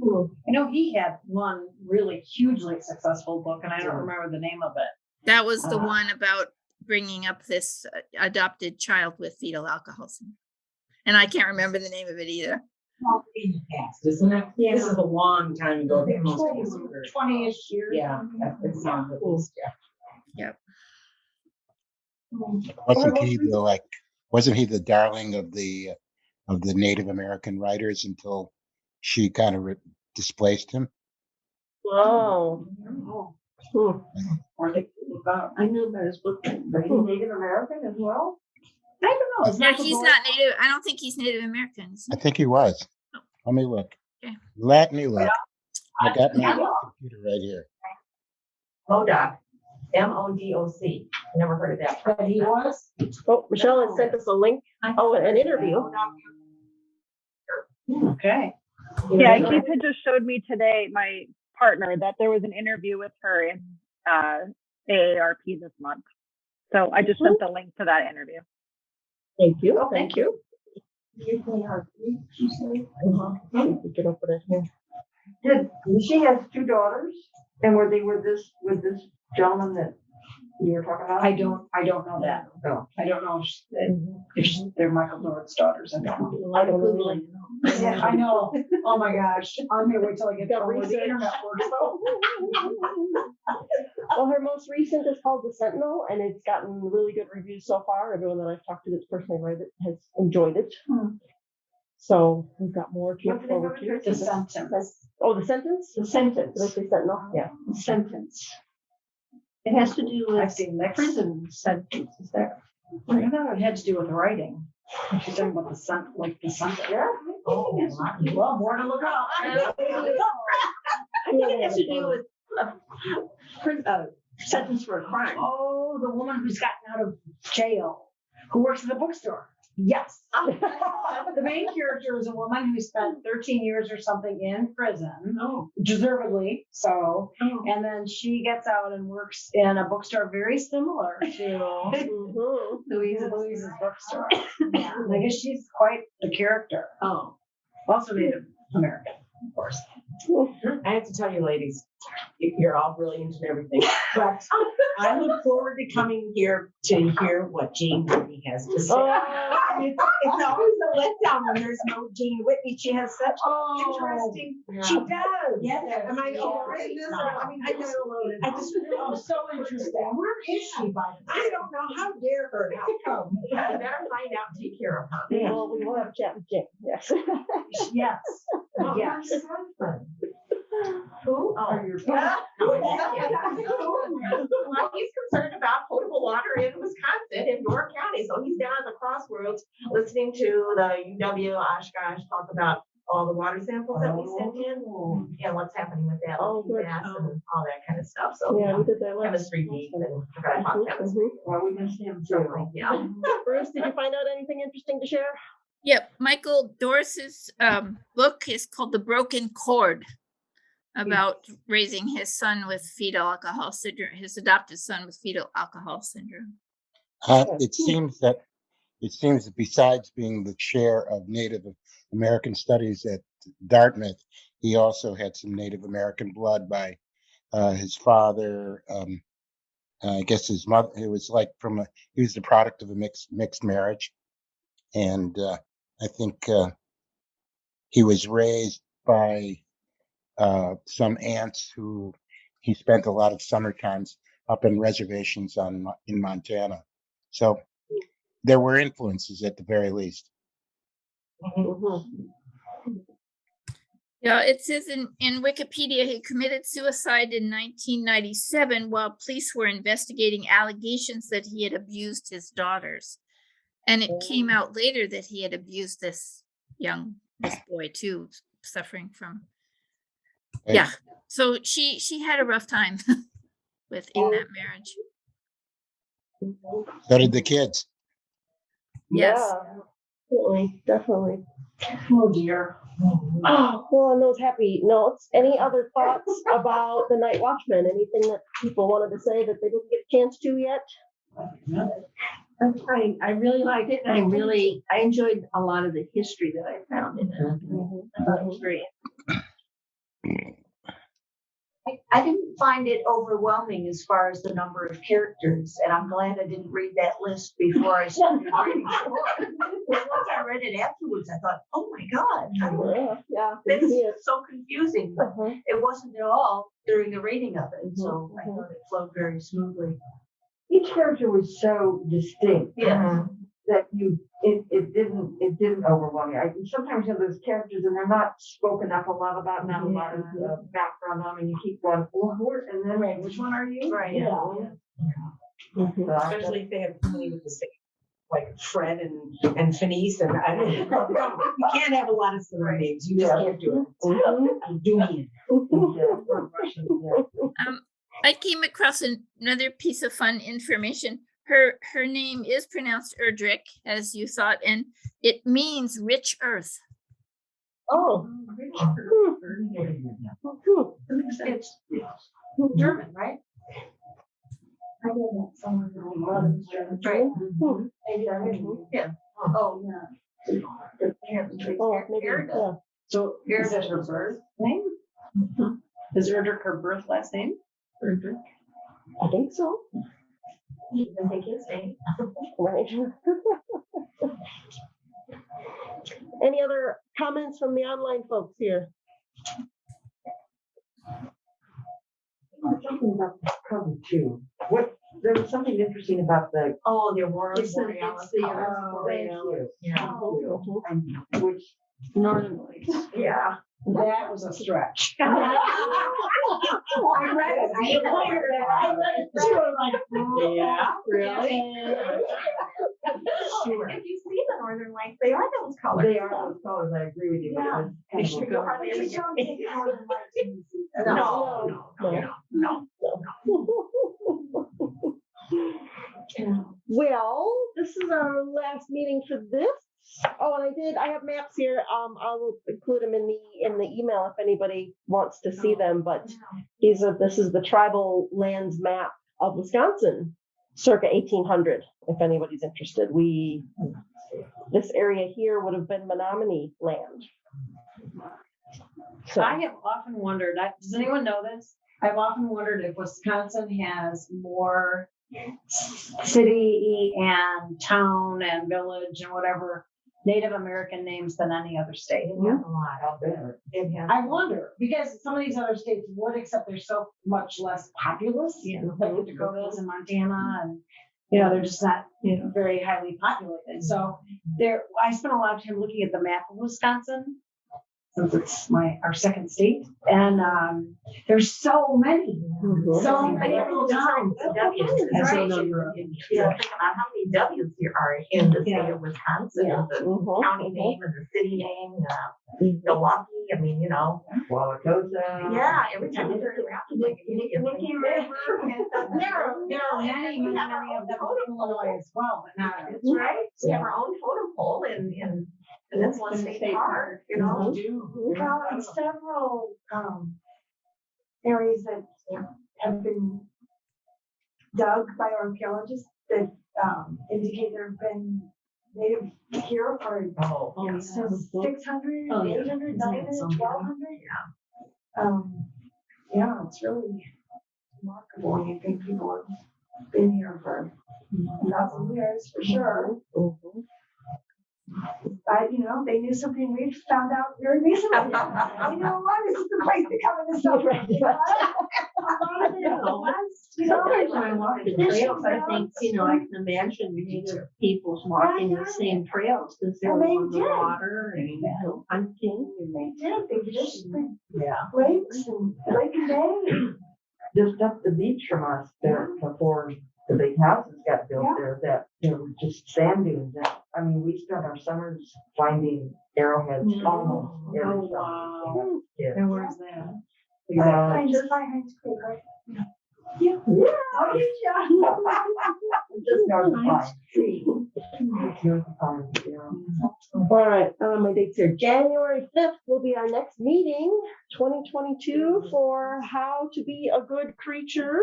[SPEAKER 11] I know he had one really hugely successful book, and I don't remember the name of it.
[SPEAKER 6] That was the one about bringing up this adopted child with fetal alcohol syndrome. And I can't remember the name of it either.
[SPEAKER 4] In the past, isn't it? Yeah. This is a long time ago.
[SPEAKER 11] 20-ish years.
[SPEAKER 4] Yeah, it sounds at least,
[SPEAKER 6] Yep.
[SPEAKER 12] Wasn't he the darling of the Native American writers until she kind of displaced him?
[SPEAKER 1] Oh.
[SPEAKER 3] I knew about his book, but he's Native American as well.
[SPEAKER 11] I don't know.
[SPEAKER 6] Yeah, he's not Native. I don't think he's Native American.
[SPEAKER 12] I think he was. Let me look.
[SPEAKER 6] Okay.
[SPEAKER 12] Let me look. I got my computer right here.
[SPEAKER 3] Modoc. MODOC. Never heard of that.
[SPEAKER 11] But he was.
[SPEAKER 1] Oh, Michelle has sent us a link. Oh, an interview.
[SPEAKER 11] Okay.
[SPEAKER 5] Yeah, Keith had just showed me today, my partner, that there was an interview with her in AARP this month. So I just sent the link to that interview.
[SPEAKER 1] Thank you. Oh, thank you.
[SPEAKER 3] She has two daughters, and were they with this gentleman that you were talking about?
[SPEAKER 11] I don't know that.
[SPEAKER 3] No.
[SPEAKER 11] I don't know if they're Michael Dorrit's daughters. I don't know.
[SPEAKER 1] I don't know.
[SPEAKER 11] Yeah, I know. Oh my gosh. I'm gonna wait till I get to where the internet works.
[SPEAKER 1] Well, her most recent is called The Sentinel, and it's gotten really good reviews so far. Everyone that I've talked to that's personally read it has enjoyed it. So we've got more to look forward to.
[SPEAKER 11] The sentence.
[SPEAKER 1] Oh, the sentence?
[SPEAKER 11] The sentence.
[SPEAKER 1] Did I say sentinel? Yeah.
[SPEAKER 11] The sentence.
[SPEAKER 2] It has to do
[SPEAKER 11] I've
[SPEAKER 2] with
[SPEAKER 11] seen that.
[SPEAKER 2] prison sentences there.
[SPEAKER 11] I thought it had to do with writing. She's talking about the sentence.
[SPEAKER 3] Yeah. Oh, well, more to look up.
[SPEAKER 2] I think it has to do with a sentence for a crime.
[SPEAKER 11] Oh, the woman who's gotten out of jail, who works at the bookstore. Yes. The main character is a woman who spent 13 years or something in prison, deservedly so. And then she gets out and works in a bookstore very similar to Louise's bookstore. Yeah. I guess she's quite the character. Oh, also Native American, of course.
[SPEAKER 4] I have to tell you, ladies, you're all brilliant and everything, but I look forward to coming here to hear what Jean Whitney has to say. It's always a letdown when there's no Jean Whitney. She has such interesting. Yeah. She does. Yeah. Am I overrated? I mean, I just so interesting. Where is she? I don't know. How dare her? How come?
[SPEAKER 3] You better find out. Take care of her.
[SPEAKER 1] Yeah. Well, we will have a chat with Jane. Yes.
[SPEAKER 11] Yes.
[SPEAKER 3] Oh,
[SPEAKER 11] Yes.
[SPEAKER 3] Who? Oh, your Well, he's concerned about potable water in Wisconsin, in Door County. So he's down at the crossroads listening to the UW Oshkosh talk about all the water samples that we sent in and what's happening with that, and all that kind of stuff. So
[SPEAKER 1] yeah, we did that last
[SPEAKER 3] chemistry week and forgot about chemistry.
[SPEAKER 11] Well, we missed him too.
[SPEAKER 3] Yeah.
[SPEAKER 1] Bruce, did you find out anything interesting to share?
[SPEAKER 6] Yep. Michael Dorsey's book is called The Broken Cord, about raising his son with fetal alcohol syndrome, his adopted son with fetal alcohol syndrome.
[SPEAKER 12] It seems that besides being the chair of Native American Studies at Dartmouth, he also had some Native American blood by his father. I guess his mother. It was like he was the product of a mixed marriage, and I think he was raised by some aunts who he spent a lot of summer times up in reservations in Montana. So there were influences at the very least.
[SPEAKER 6] Yeah, it says in Wikipedia he committed suicide in 1997 while police were investigating allegations that he had abused his daughters. And it came out later that he had abused this boy too, suffering from. Yeah. So she had a rough time in that marriage.
[SPEAKER 12] So did the kids.
[SPEAKER 6] Yes.
[SPEAKER 1] Yeah, definitely.
[SPEAKER 11] Oh dear.
[SPEAKER 1] Oh, well, on those happy notes, any other thoughts about the Night Watchman? Anything that people wanted to say that they didn't get a chance to yet?
[SPEAKER 2] I really liked it, and I enjoyed a lot of the history that I found in it. I thought it was great.
[SPEAKER 9] I didn't find it overwhelming as far as the number of characters, and I'm glad I didn't read that list before I started reading it. Once I read it afterwards, I thought, oh my God, this is so confusing. But it wasn't at all during the reading of it, so I thought it flowed very smoothly.
[SPEAKER 3] Each character was so distinct. That it didn't overwhelm you. Sometimes you have those characters and they're not spoken up a lot about, not a lot of background on, and you keep going forward, and then
[SPEAKER 11] Which one are you?
[SPEAKER 9] Right.
[SPEAKER 4] Especially if they have somebody with the same, like Fred and Phineas, and I don't know. You can't have a lot of similar names. You just can't do it. Do me.
[SPEAKER 6] I came across another piece of fun information. Her name is pronounced Erdrich, as you thought, and it means rich earth.
[SPEAKER 1] Oh,
[SPEAKER 9] It's German, right?
[SPEAKER 10] I did that somewhere.
[SPEAKER 9] Right.
[SPEAKER 10] Yeah.
[SPEAKER 9] Oh, yeah.
[SPEAKER 11] So is that her birth name? Is Erdrich her birth last name?
[SPEAKER 1] Erdrich. I think so.
[SPEAKER 9] He didn't take his name.
[SPEAKER 1] Right. Any other comments from the online folks here?
[SPEAKER 3] something about the cover too. There was something interesting about the.
[SPEAKER 9] Oh, the aurora
[SPEAKER 3] It's
[SPEAKER 9] borealis.
[SPEAKER 3] the
[SPEAKER 9] colors.
[SPEAKER 3] aurora borealis.
[SPEAKER 9] Yeah.
[SPEAKER 3] Which.
[SPEAKER 11] Northern Lights.
[SPEAKER 3] Yeah.
[SPEAKER 11] That was a stretch.
[SPEAKER 9] I read it. I read it.
[SPEAKER 11] Yeah, really?
[SPEAKER 9] Sure. If you see the northern lights, they are those colors.
[SPEAKER 3] They are those colors. I agree with you.
[SPEAKER 9] Yeah.
[SPEAKER 3] But
[SPEAKER 9] You
[SPEAKER 3] it was
[SPEAKER 9] should go
[SPEAKER 3] kind of
[SPEAKER 9] hardly
[SPEAKER 3] weird.
[SPEAKER 9] ever see the northern lights when you see them.
[SPEAKER 1] No.
[SPEAKER 9] No.
[SPEAKER 1] Well, this is our last meeting for this. Oh, and I have maps here. I will include them in the email if anybody wants to see them. But this is the tribal lands map of Wisconsin, circa 1800. If anybody's interested, this area here would have been Menominee land. So
[SPEAKER 11] I have often wondered, does anyone know this? I've often wondered if Wisconsin has more city and town and village and whatever Native American names than any other state.
[SPEAKER 3] It has a lot. I'll bet it has.
[SPEAKER 11] I wonder, because some of these other states would, except they're so much less populous, like the Dakotas and Montana, and they're just not very highly populated. So I spent a lot of time looking at the map of Wisconsin, since it's our second state, and there's so many, so many towns.
[SPEAKER 9] That's a number of how many W's there are in the state of Wisconsin, the county name and the city name, Milwaukee. I mean,
[SPEAKER 3] Wauwatosa.
[SPEAKER 9] Yeah, every time you turn around, it's like
[SPEAKER 11] Mickey River. There are many of them in Illinois as well, but not.
[SPEAKER 9] That's right. We have our own totem pole in this one state park,
[SPEAKER 11] We
[SPEAKER 10] Well, and several areas that have been dug by archaeologists that indicate there have been native here for since 600,
[SPEAKER 2] Oh, yeah.
[SPEAKER 10] 800,
[SPEAKER 2] Isn't that
[SPEAKER 10] 900,
[SPEAKER 2] something?
[SPEAKER 10] 1200. Yeah, it's really remarkable when you think people have been here for thousands of years for sure. But they knew something we found out very recently. This is the place to come in the summer. A lot of it was,
[SPEAKER 2] Sometimes when I walk the trails, I think, I can imagine native peoples walking the same trails because they're
[SPEAKER 10] Well, they
[SPEAKER 2] on the
[SPEAKER 10] did.
[SPEAKER 2] water and hunting. And
[SPEAKER 10] They did. They just
[SPEAKER 2] yeah.
[SPEAKER 10] lakes and Lake and Bay.
[SPEAKER 3] Just up the beach from us there before the big houses got built
[SPEAKER 10] Yeah.
[SPEAKER 3] there, that there were just sand dunes. And, we spent our summers finding arrowheads almost every summer.
[SPEAKER 2] Wow.
[SPEAKER 3] Yeah.
[SPEAKER 2] And where's that?
[SPEAKER 10] Just by Heinz Creek, right?
[SPEAKER 3] Yeah.
[SPEAKER 10] Oh, yeah.
[SPEAKER 3] Just north of Pine. Just north of Pine, yeah.
[SPEAKER 1] All right, my dates here. January 5th will be our next meeting, 2022, for how to be a good creature.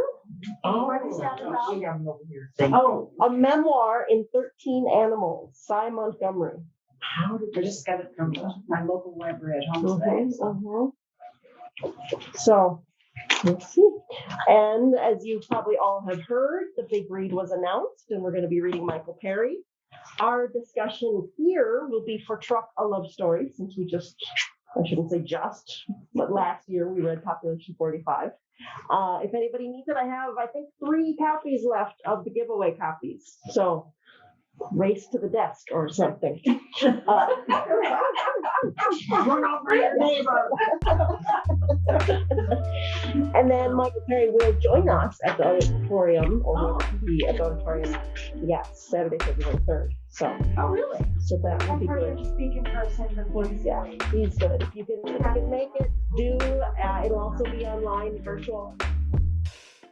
[SPEAKER 10] What is that about?
[SPEAKER 3] We got them over here. Thank
[SPEAKER 1] Oh, a memoir in 13 animals, Sy Montgomery.
[SPEAKER 2] How did I just got it from my local library at home today.
[SPEAKER 1] So, let's see. And as you probably all have heard, the big read was announced, and we're going to be reading Michael Perry. Our discussion here will be for Truck a Love Story, since I shouldn't say just, but last year we read Population 45. If anybody needs it, I have, I think, 3 copies left of the giveaway copies. So race to the desk or something.
[SPEAKER 2] Run over your neighbor.
[SPEAKER 1] And then Michael Perry will join us at the auditorium, or will be at the auditorium, yes, Saturday, February 3rd. So,
[SPEAKER 2] Oh, really?
[SPEAKER 1] so that will
[SPEAKER 10] I've
[SPEAKER 1] be
[SPEAKER 10] heard
[SPEAKER 1] good.
[SPEAKER 10] him speak in person before.
[SPEAKER 1] Yeah, he's good. If you can make it, do. It'll also be online, virtual.